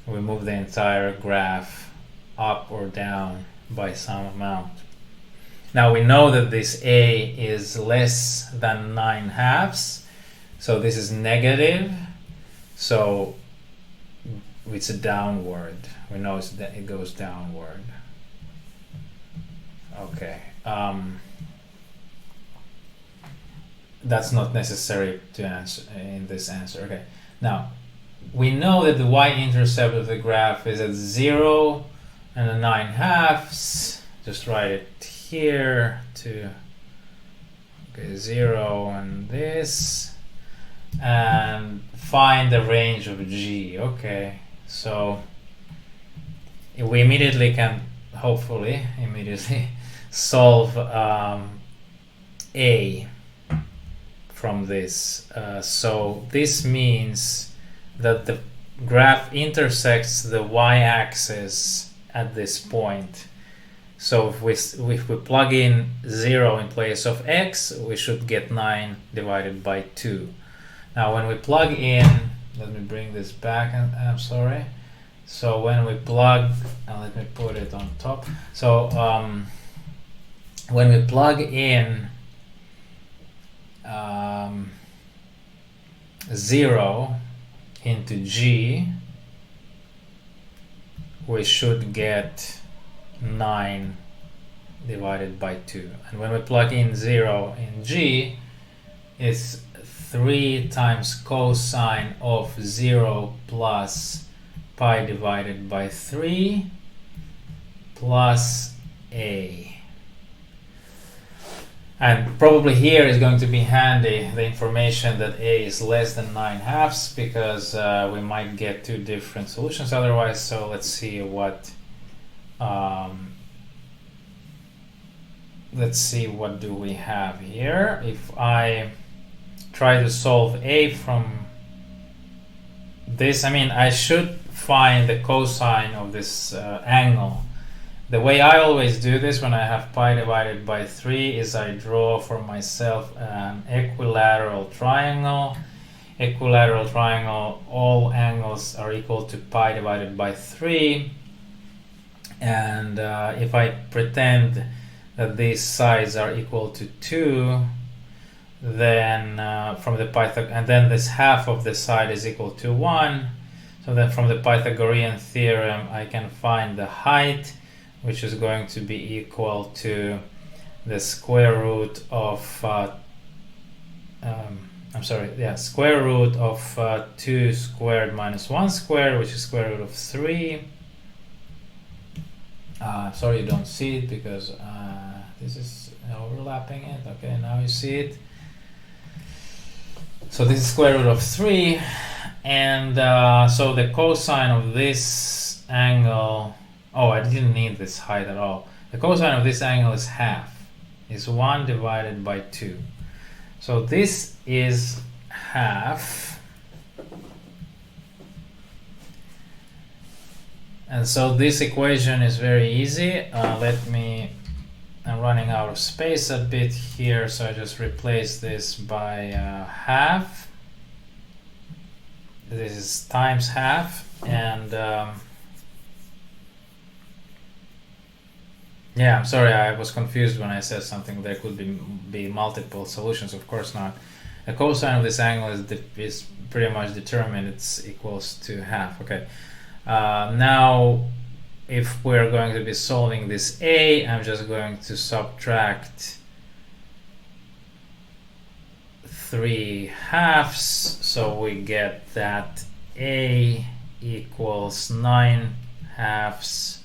we move the entire graph up or down by some amount. Now we know that this a is less than 9/2, so this is negative, so we it's a downward. We know that it goes downward. Okay. That's not necessary to answer in this answer. Okay. Now, we know that the y-intercept of the graph is at 0 and a 9/2. Just write it here to 0 and this, and find the range of g. Okay, so we immediately can hopefully immediately solve a from this. So this means that the graph intersects the y-axis at this point. So if we plug in 0 in place of x, we should get 9 divided by 2. Now when we plug in, let me bring this back, I'm sorry. So when we plug, let me put it on top. So when we plug in 0 into g, we should get 9 divided by 2. And when we plug in 0 in g, it's 3 times cosine of 0 plus pi divided by 3 plus a. And probably here is going to be handy the information that a is less than 9/2, because we might get two different solutions otherwise. So let's see what do we have here. If I try to solve a from this, I mean, I should find the cosine of this angle. The way I always do this when I have pi divided by 3 is I draw for myself an equilateral triangle. Equilateral triangle, all angles are equal to pi divided by 3. And if I pretend that these sides are equal to 2, then from the and then this half of the side is equal to 1. So then from the Pythagorean theorem I can find the height, which is going to be equal to the square root of square root of 2 squared minus 1 squared, which is square root of 3. Sorry you don't see it because this is overlapping it. Okay, now you see it. So this is square root of 3, and so the cosine of this angle, oh, I didn't need this height at all. The cosine of this angle is half, is 1 divided by 2. So this is half. And so this equation is very easy. I'm running out of space a bit here, so I just replace this by half. This is times half, and yeah, I'm sorry, I was confused when I said something. There could be multiple solutions. Of course not. The cosine of this angle is pretty much determined. It's equals to half. Okay. Now, if we're going to be solving this a, I'm just going to subtract 3/2, so we get that a equals 9/2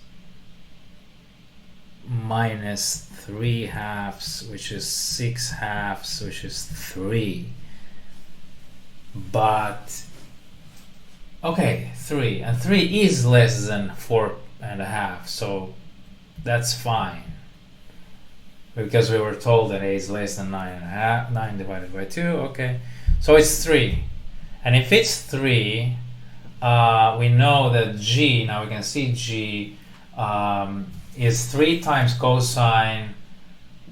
minus 3/2, which is 6/2, which is 3. But okay, 3, and 3 is less than 4.5, so that's fine, because we were told that a is less than 9.5, 9 divided by 2. Okay, so it's 3, and if it's 3, we know that g, now we can see g is 3 times cosine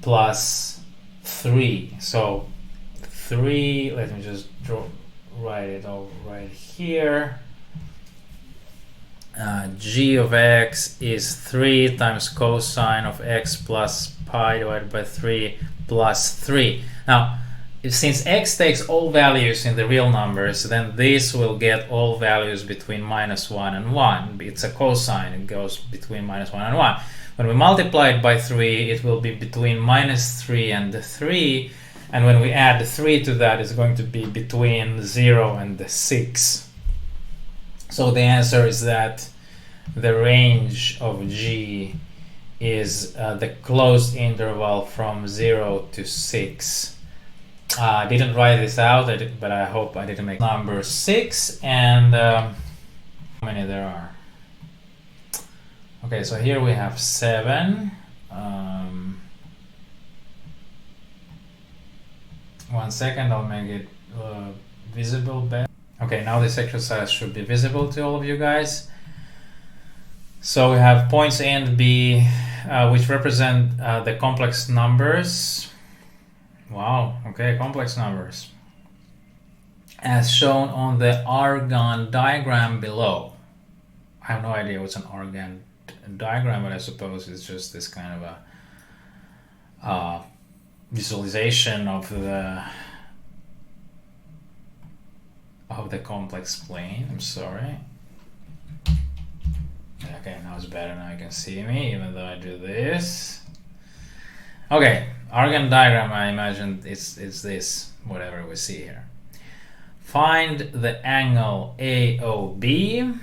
plus 3. So 3, let me just write it over right here. G of x is 3 times cosine of x plus pi divided by 3 plus 3. Now, since x takes all values in the real numbers, then this will get all values between -1 and 1. It's a cosine, it goes between -1 and 1. When we multiply it by 3, it will be between -3 and 3, and when we add 3 to that, it's going to be between 0 and 6. So the answer is that the range of G is the closed interval from 0 to 6. I didn't write this out, but I hope I didn't make number 6, and how many there are. Okay, so here we have 7. 1 second, I'll make it visible better. Okay, now this exercise should be visible to all of you guys. So we have points A and B, which represent the complex numbers. Wow, okay, complex numbers. As shown on the Argand diagram below. I have no idea what's an Argand diagram, but I suppose it's just this kind of a visualization of the complex plane. I'm sorry. Okay, now it's better. Now you can see me, even though I do this. Okay, Argand diagram, I imagine it's this, whatever we see here. Find the angle AOB.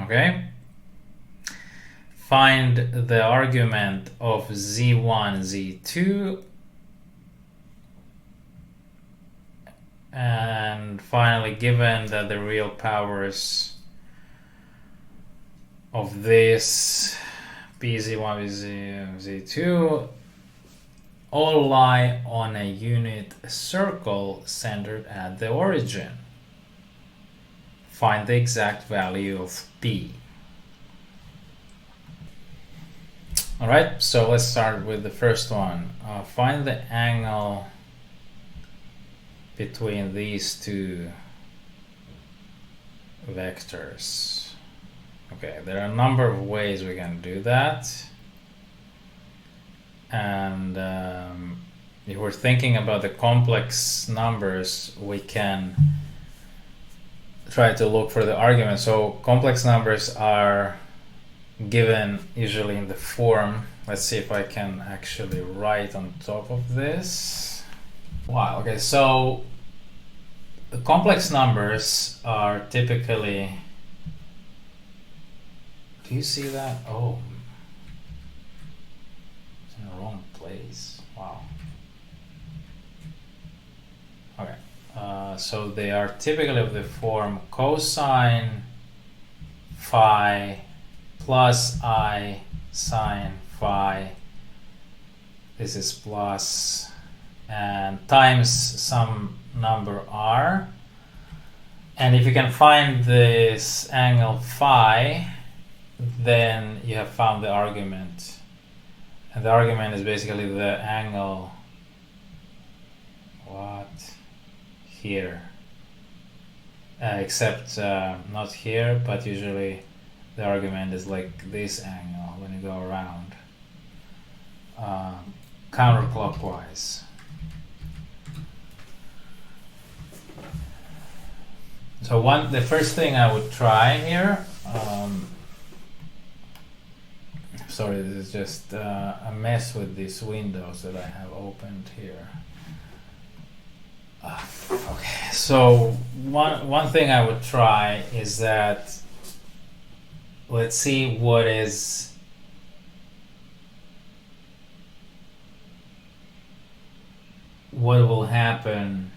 Okay. Find the argument of Z1, Z2. And finally, given that the real powers of this PZ1, PZ2 all lie on a unit circle centered at the origin. Find the exact value of P. Alright, so let's start with the first one. Find the angle between these two vectors. Okay, there are a number of ways we can do that. And if we're thinking about the complex numbers, we can try to look for the argument. So complex numbers are given usually in the form. Let's see if I can actually write on top of this. Wow, okay, so the complex numbers are typically, do you see that? Oh, it's in the wrong place. Wow. Okay, so they are typically of the form cosine phi plus I sine phi. This is plus and times some number r. And if you can find this angle phi, then you have found the argument. And the argument is basically the angle, here. Except not here, but usually the argument is like this angle when you go around counterclockwise. So the first thing I would try here, sorry, this is just a mess with these windows that I have opened here. Okay, so one thing I would try is that, let's see what will happen.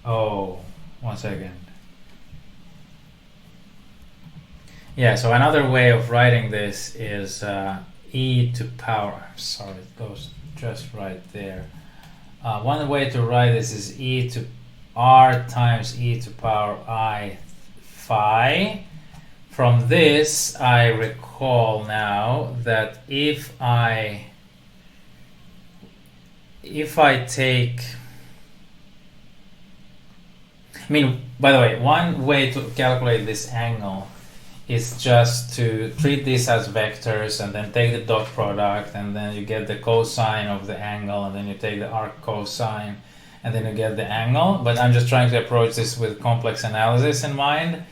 Oh, 1 second. Yeah, so another way of writing this is e to power, sorry, it goes just right there. One way to write this is e to r times e to power I phi. From this, I recall now that if I take, I mean, by the way, one way to calculate this angle is just to treat this as vectors and then take the dot product, and then you get the cosine of the angle, and then you take the arc cosine, and then you get the angle. But I'm just trying to approach this with complex analysis in mind.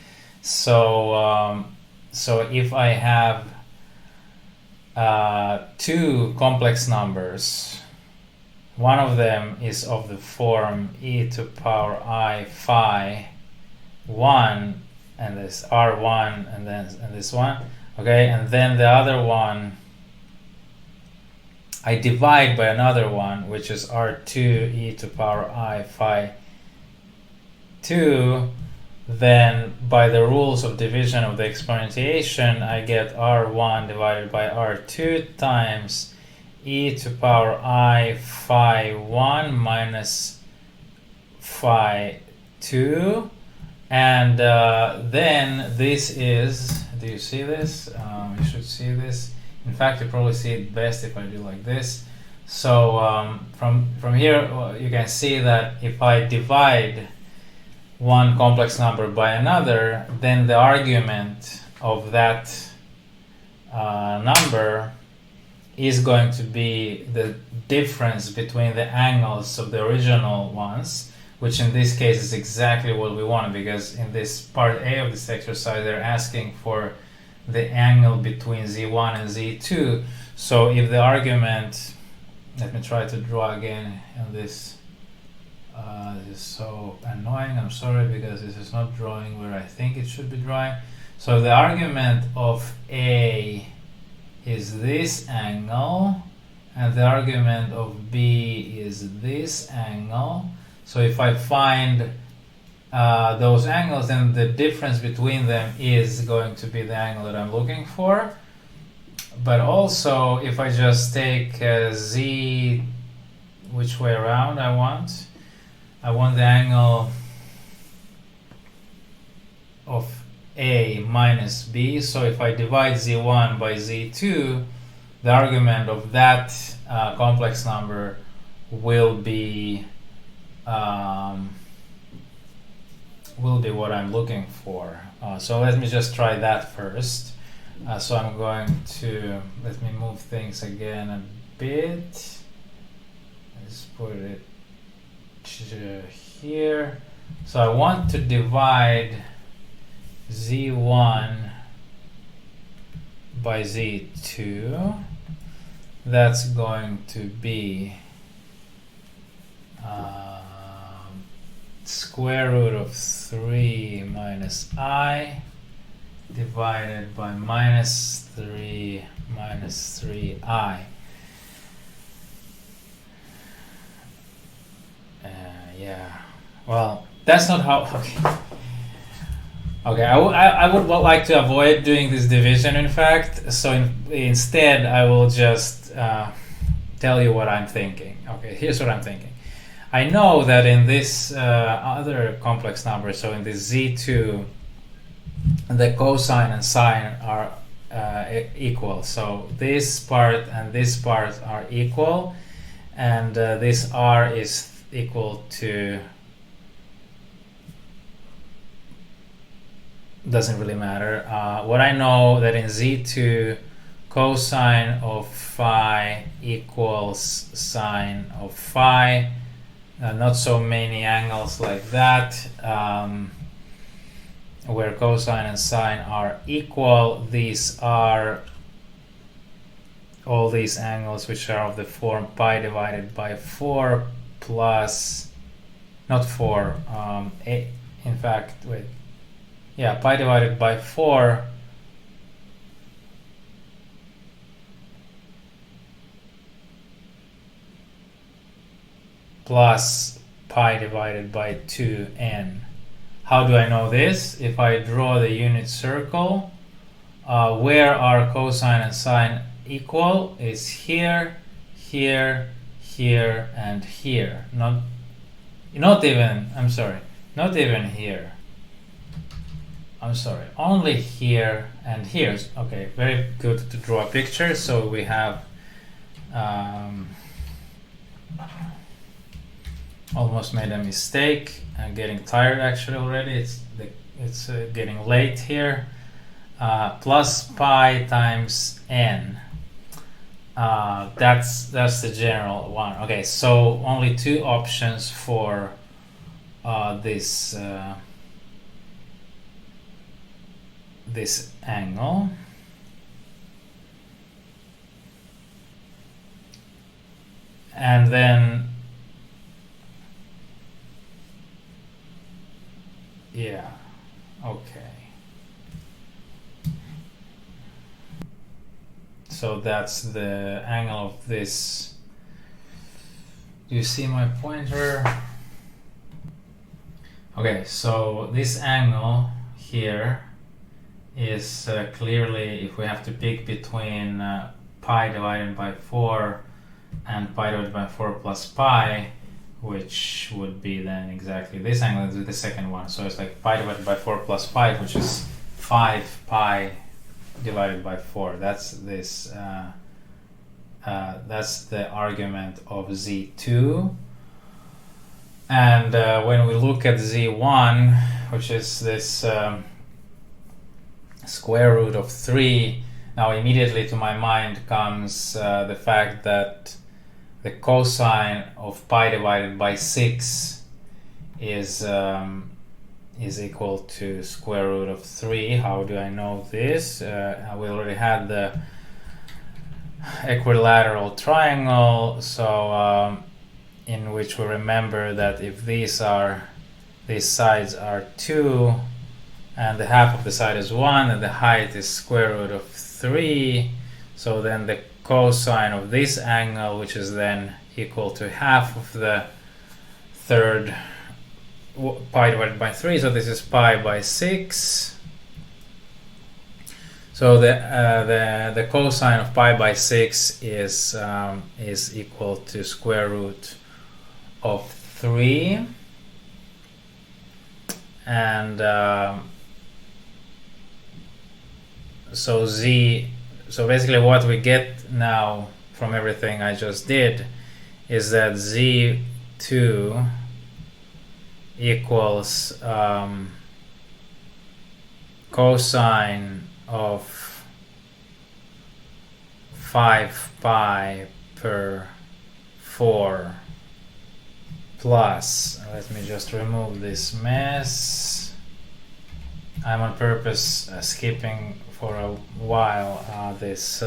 So if I have two complex numbers, one of them is of the form e to power I phi 1, and this r1, and this one, okay, and then the other one I divide by another one, which is r2 e to power I phi 2, then by the rules of division of the exponentiation, I get r1 divided by r2 times e to power I phi 1 minus phi 2. And then this is, do you see this? You should see this. In fact, you probably see it best if I do like this. So from here, you can see that if I divide one complex number by another, then the argument of that number is going to be the difference between the angles of the original ones, which in this case is exactly what we want, because in this part A of this exercise they're asking for the angle between z1 and z2. So if the argument, let me try to draw again on this, this is so annoying, I'm sorry, because this is not drawing where I think it should be drawing. So the argument of A is this angle, and the argument of B is this angle. So if I find those angles, then the difference between them is going to be the angle that I'm looking for. But also, if I just take z, which way around I want the angle of A minus B. So if I divide z1 by z2, the argument of that complex number will be what I'm looking for. So let me just try that first. So I'm going to, let me move things again a bit. Let's put it here. So I want to divide z1 by z2. That's going to be square root of 3 minus I divided by minus 3 minus 3I. Yeah, well, that's not how, okay, I would like to avoid doing this division, in fact, so instead I will just tell you what I'm thinking. Okay, here's what I'm thinking. I know that in this other complex number, so in this z2, the cosine and sine are equal. So this part and this part are equal, and this r is equal to, doesn't really matter. What I know that in z2, cosine of phi equals sine of phi. Not so many angles like that, where cosine and sine are equal. These are all these angles which are of the form pi divided by 4 plus, not 4, in fact, wait, yeah, pi divided by 4 plus pi divided by 2n. How do I know this? If I draw the unit circle, where are cosine and sine equal is here, here, here, and here. Not even, I'm sorry, not even here. I'm sorry, only here and here. Okay, very good to draw a picture. So we have almost made a mistake. I'm getting tired actually already. It's getting late here. plus pi times n. That's the general one. Okay, so only two options for this this angle. And then, yeah, okay. So that's the angle of this. Do you see my pointer? Okay, so this angle here is clearly, if we have to pick between pi divided by 4 and pi divided by 4 plus pi, which would be then exactly this angle, is the second one. So it's like pi divided by 4 plus 5, which is 5 pi divided by 4. That's this. That's the argument of z2. And when we look at z1, which is this square root of 3, now immediately to my mind comes the fact that the cosine of pi divided by 6 is equal to square root of 3. How do I know this? We already had the equilateral triangle, so in which we remember that if these sides are 2 and the half of the side is 1 and the height is square root of 3, so then the cosine of this angle, which is then equal to half of the third pi divided by 3, so this is pi by 6. So the cosine of pi by 6 is equal to square root of 3, and so basically what we get now from everything I just did is that z2 equals cosine of 5 pi per 4 plus, let me just remove this mess. I'm on purpose skipping for a while this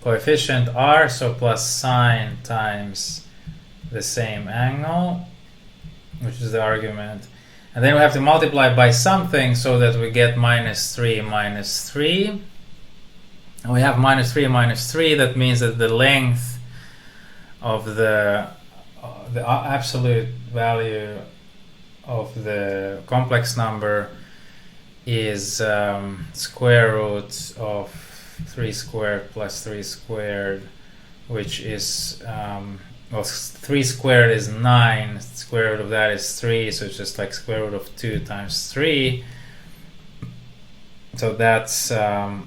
coefficient r, so plus sine times the same angle, which is the argument, and then we have to multiply by something so that we get minus 3 minus 3, and we have minus 3 minus 3. That means that the length of the absolute value of the complex number is square root of 3 squared plus 3 squared, which is well, 3 squared is 9, square root of that is 3, so it's just like square root of 2 times 3. So that's that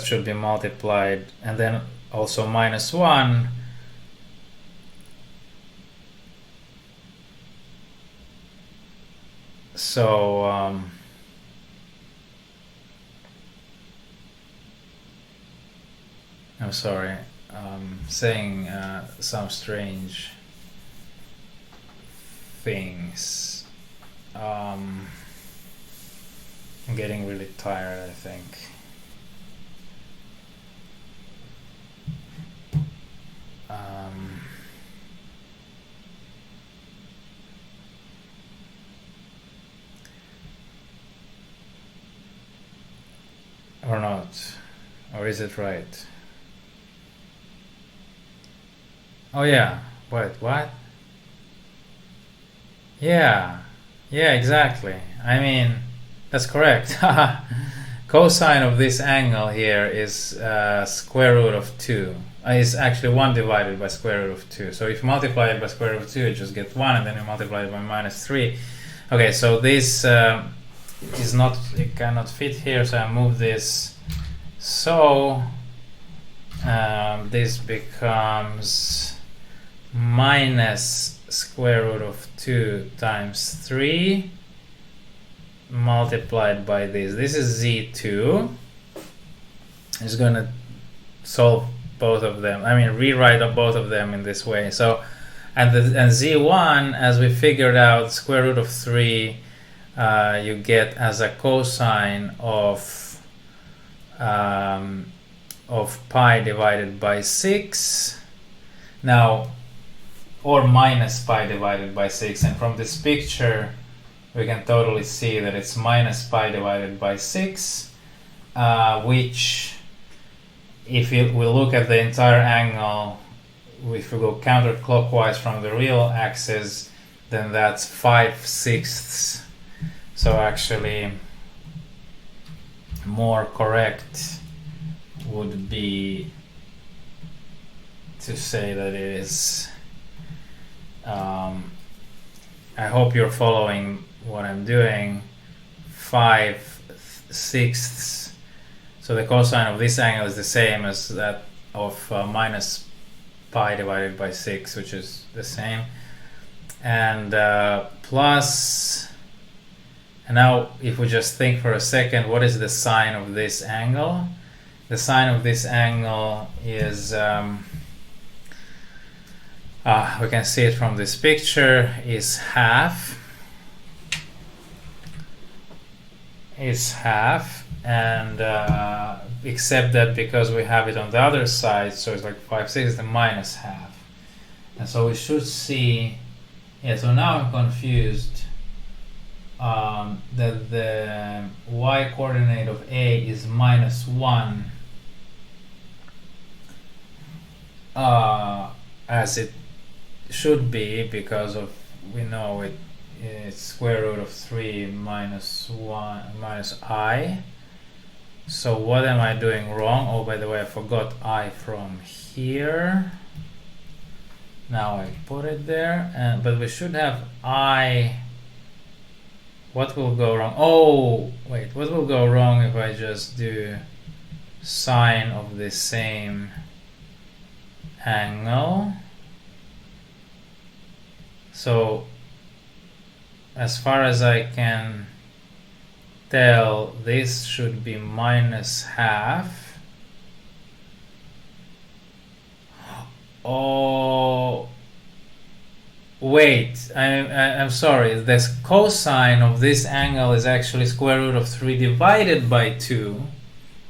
should be multiplied, and then also minus 1. So I'm sorry, saying some strange things. I'm getting really tired, I think. Or not, or is it right? Oh yeah, what? Yeah, exactly. I mean, that's correct. Cosine of this angle here is square root of 2. Is actually 1 divided by square root of 2. So if you multiply it by square root of 2, you just get 1, and then you multiply it by minus 3. Okay, so this is not, it cannot fit here, so I move this. So this becomes minus square root of 2 times 3 multiplied by this. This is z2. It's going to solve both of them. I mean, rewrite both of them in this way. So, and z1, as we figured out, square root of 3, you get as a cosine of pi divided by 6. Now, or minus pi divided by 6. And from this picture, we can totally see that it's minus pi divided by 6, which, if we look at the entire angle, if we go counterclockwise from the real axis, then that's 5/6. So actually, more correct would be to say that it is, I hope you're following what I'm doing, 5/6. So the cosine of this angle is the same as that of minus pi divided by 6, which is the same. And plus, and now if we just think for a second, what is the sine of this angle? The sine of this angle is, we can see it from this picture, is half. And except that because we have it on the other side, so it's like 5/6 is the minus half. And so we should see, yeah, so now I'm confused, that the y coordinate of A is -1, as it should be, because of, we know it's square root of 3 minus 1 minus I. So what am I doing wrong? Oh, by the way, I forgot I from here. Now I put it there, but we should have I. What will go wrong? Oh, wait, what will go wrong if I just do sine of the same angle? So, as far as I can tell, this should be minus half. Oh, wait, I'm sorry. The cosine of this angle is actually square root of 3 divided by 2,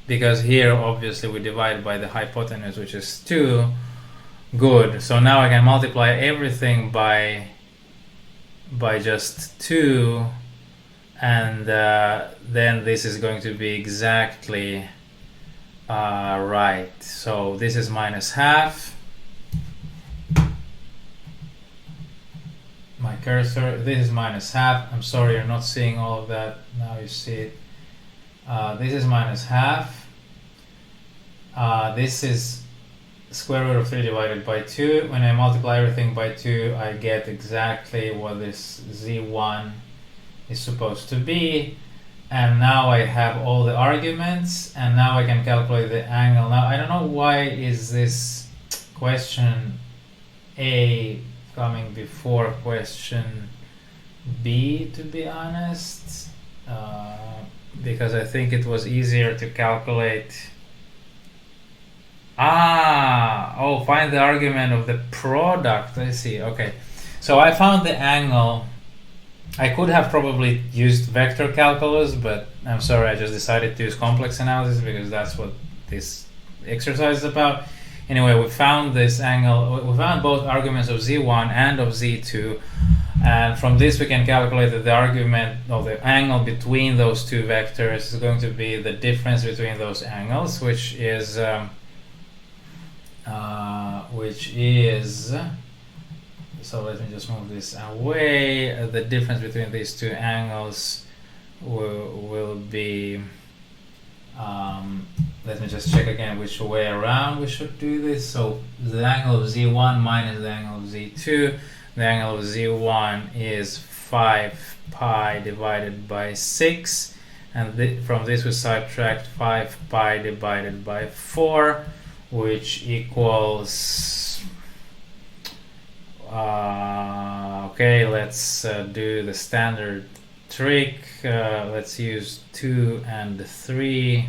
because here obviously we divide by the hypotenuse, which is 2. Good. So now I can multiply everything by just 2, and then this is going to be exactly right. So this is minus half. My cursor, this is minus half. I'm sorry you're not seeing all of that. Now you see it. This is minus half. This is square root of 3 divided by 2. When I multiply everything by 2, I get exactly what this z1 is supposed to be. And now I have all the arguments, and now I can calculate the angle. Now I don't know why is this question A coming before question B, to be honest, because I think it was easier to calculate. Find the argument of the product. I see. Okay, so I found the angle. I could have probably used vector calculus, but I'm sorry, I just decided to use complex analysis because that's what this exercise is about. Anyway, we found this angle. We found both arguments of z1 and of z2, and from this we can calculate that the argument of the angle between those two vectors is going to be the difference between those angles, which is so let me just move this away. The difference between these two angles will be, let me just check again which way around we should do this. So the angle of z1 minus the angle of z2. The angle of z1 is 5 pi divided by 6, and from this we subtract 5 pi divided by 4, which equals, okay, let's do the standard trick. Let's use 2 and 3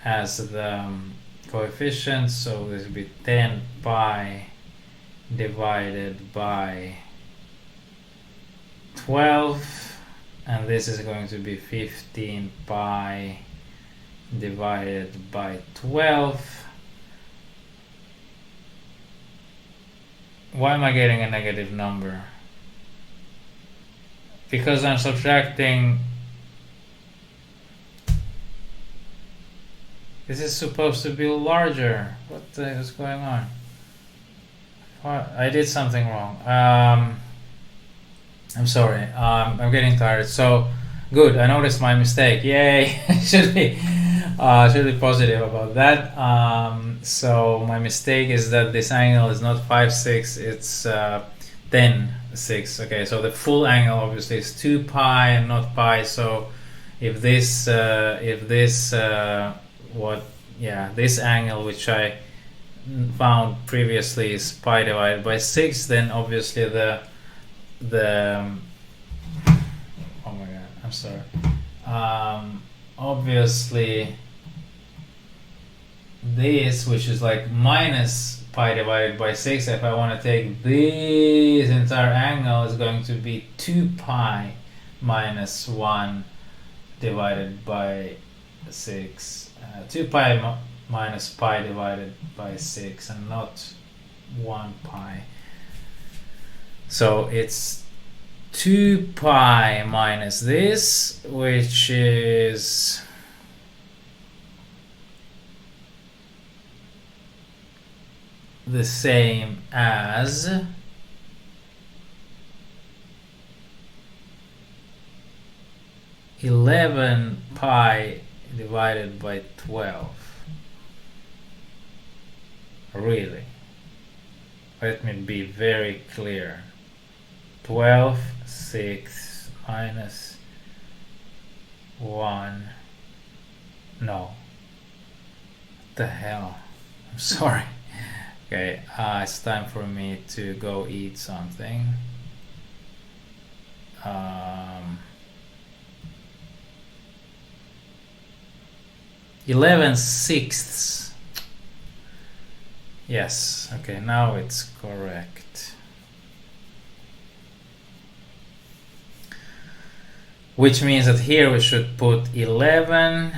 as the coefficients. So this will be 10 pi divided by 12, and this is going to be 15 pi divided by 12. Why am I getting a negative number? Because I'm subtracting. This is supposed to be larger. What the hell is going on? I did something wrong. I'm sorry. I'm getting tired. So good. I noticed my mistake. Yay! should be positive about that. So my mistake is that this angle is not 5, 6. It's 10, 6. Okay. So the full angle obviously is 2 pi and not pi. So if this this angle which I found previously is pi divided by 6, then obviously the oh my god, I'm sorry. Obviously this, which is like minus pi divided by 6, if I want to take this entire angle, is going to be 2 pi minus 1 divided by 6. 2 pi minus pi divided by 6, and not 1 pi. So it's 2 pi minus this, which is the same as 11 pi divided by 12. Really, let me be very clear. 12, 6 minus 1. No. What the hell? I'm sorry. Okay, it's time for me to go eat something. 11/6. Yes, okay, now it's correct. Which means that here we should put 11,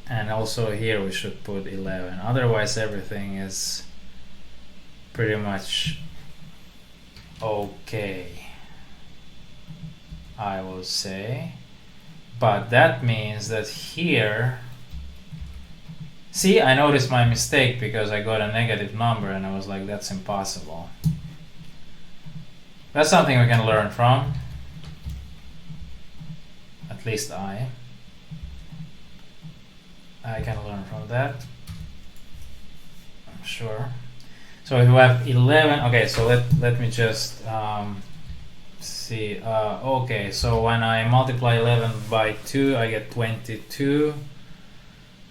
and also here we should put 11. Otherwise everything is pretty much okay, I will say. But that means that here, see, I noticed my mistake because I got a negative number and I was like, that's impossible. That's something we can learn from. At least I can learn from that. I'm sure. So if you have 11, okay, so let me just see. Okay, so when I multiply 11 by 2, I get 22.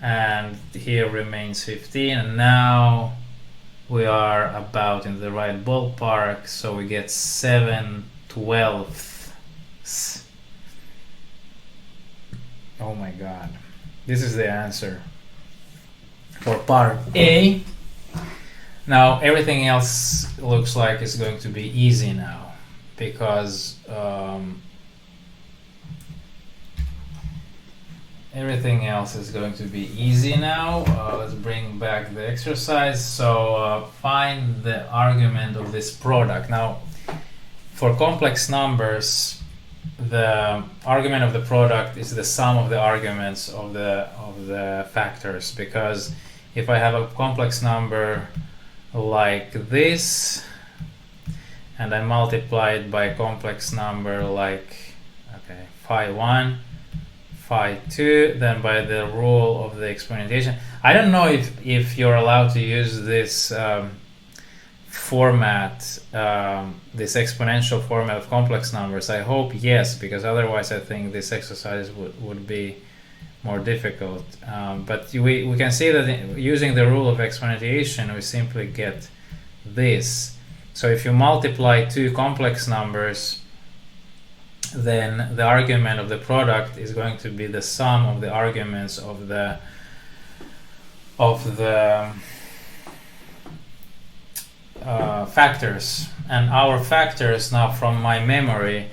And here remains 15, and now we are about in the right ballpark, so we get 7/12. Oh my god, this is the answer for part A. Now everything else looks like it's going to be easy now, because everything else is going to be easy now. Let's bring back the exercise. So find the argument of this product. Now, for complex numbers, the argument of the product is the sum of the arguments of the factors. Because if I have a complex number like this, and I multiply it by a complex number like phi1, phi2, then by the rule of the exponentiation. I don't know if you're allowed to use this format, this exponential format of complex numbers. I hope yes, because otherwise I think this exercise would be more difficult. But we can see that using the rule of exponentiation, we simply get this. So if you multiply two complex numbers, then the argument of the product is going to be the sum of the arguments of the factors. And our factors, now from my memory,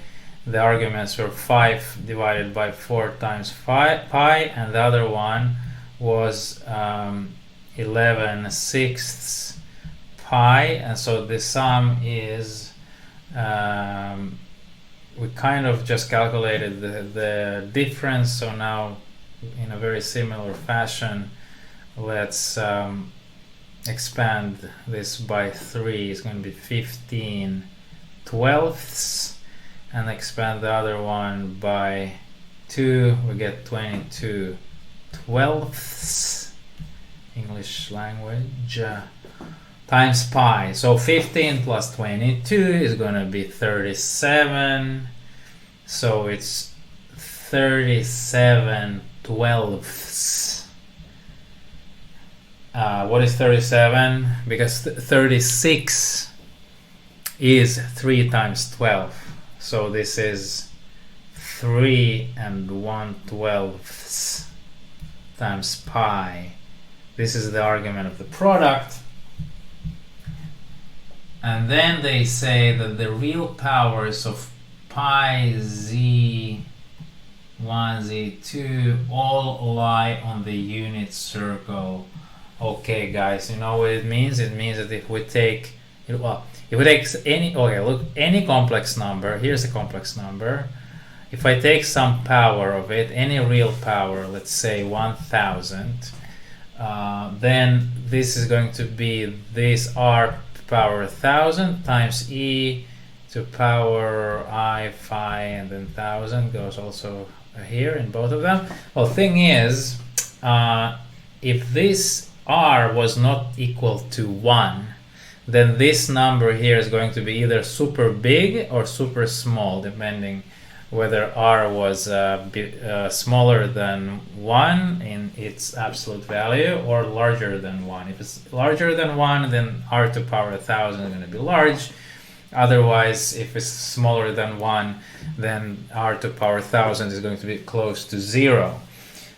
the arguments were 5 divided by 4 times pi, and the other one was 11/6 pi, and so the sum is we kind of just calculated the difference. So now, in a very similar fashion, let's expand this by 3. It's going to be 15/12, and expand the other one by 2. We get 22/12, English language, times pi. So 15 plus 22 is going to be 37. So it's 37/12. What is 37? Because 36 is 3 times 12. So this is 3 1/12 times pi. This is the argument of the product. And then they say that the real powers of pi, z1, z2 all lie on the unit circle. Okay, guys, you know what it means? It means that if we take, well, if we take any, okay, look, any complex number, here's a complex number. If I take some power of it, any real power, let's say 1000, then this is going to be this r power 1000 times e to power I phi, and then 1000 goes also here in both of them. Well, thing is, if this r was not equal to 1, then this number here is going to be either super big or super small, depending whether r was smaller than 1 in its absolute value or larger than 1. If it's larger than 1, then r to power 1000 is going to be large. Otherwise, if it's smaller than 1, then r to power 1000 is going to be close to 0.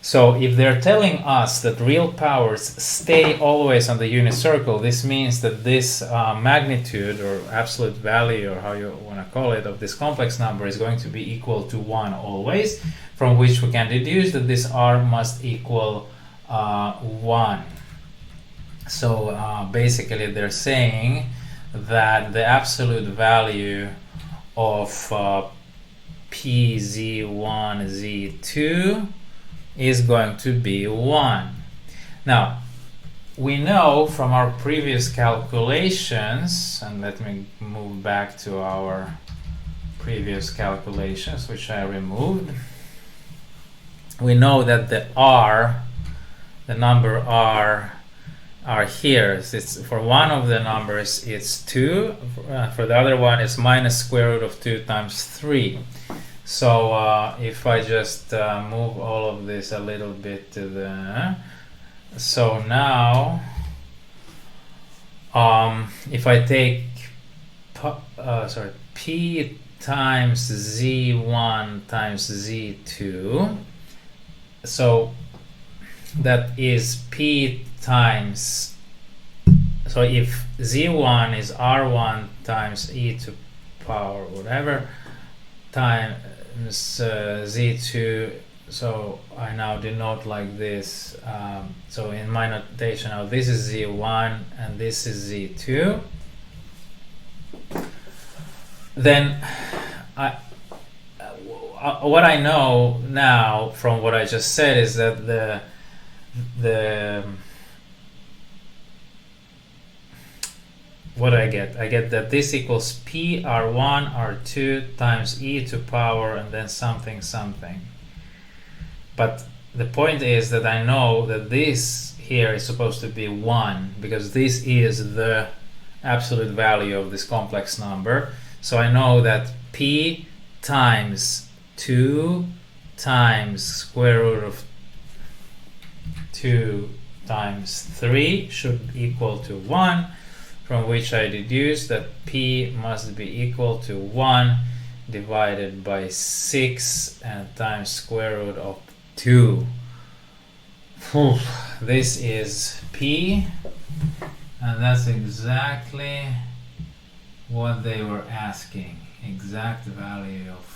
So if they're telling us that real powers stay always on the unit circle, this means that this magnitude or absolute value, or how you want to call it, of this complex number is going to be equal to 1 always, from which we can deduce that this r must equal 1. So basically they're saying that the absolute value of pz1, z2 is going to be 1. Now, we know from our previous calculations, and let me move back to our previous calculations, which I removed. We know that the r, the number r, are here. It's, for one of the numbers it's 2, for the other one it's minus square root of 2 times 3. So if I just move all of this a little bit to the, so now if I take p times z1 times z2, so that is p times, so if z1 is r1 times e to power whatever times z2, so I now denote like this, so in my notation now this is z1 and this is z2, then what I know now from what I just said is that what I get that this equals p r1 r2 times e to power and then something something. But the point is that I know that this here is supposed to be 1 because this is the absolute value of this complex number. So I know that p times 2 times square root of 2 times 3 should equal to 1, from which I deduce that p must be equal to 1 divided by 6 and times square root of 2. Whew, this is p, and that's exactly what they were asking. Exact value of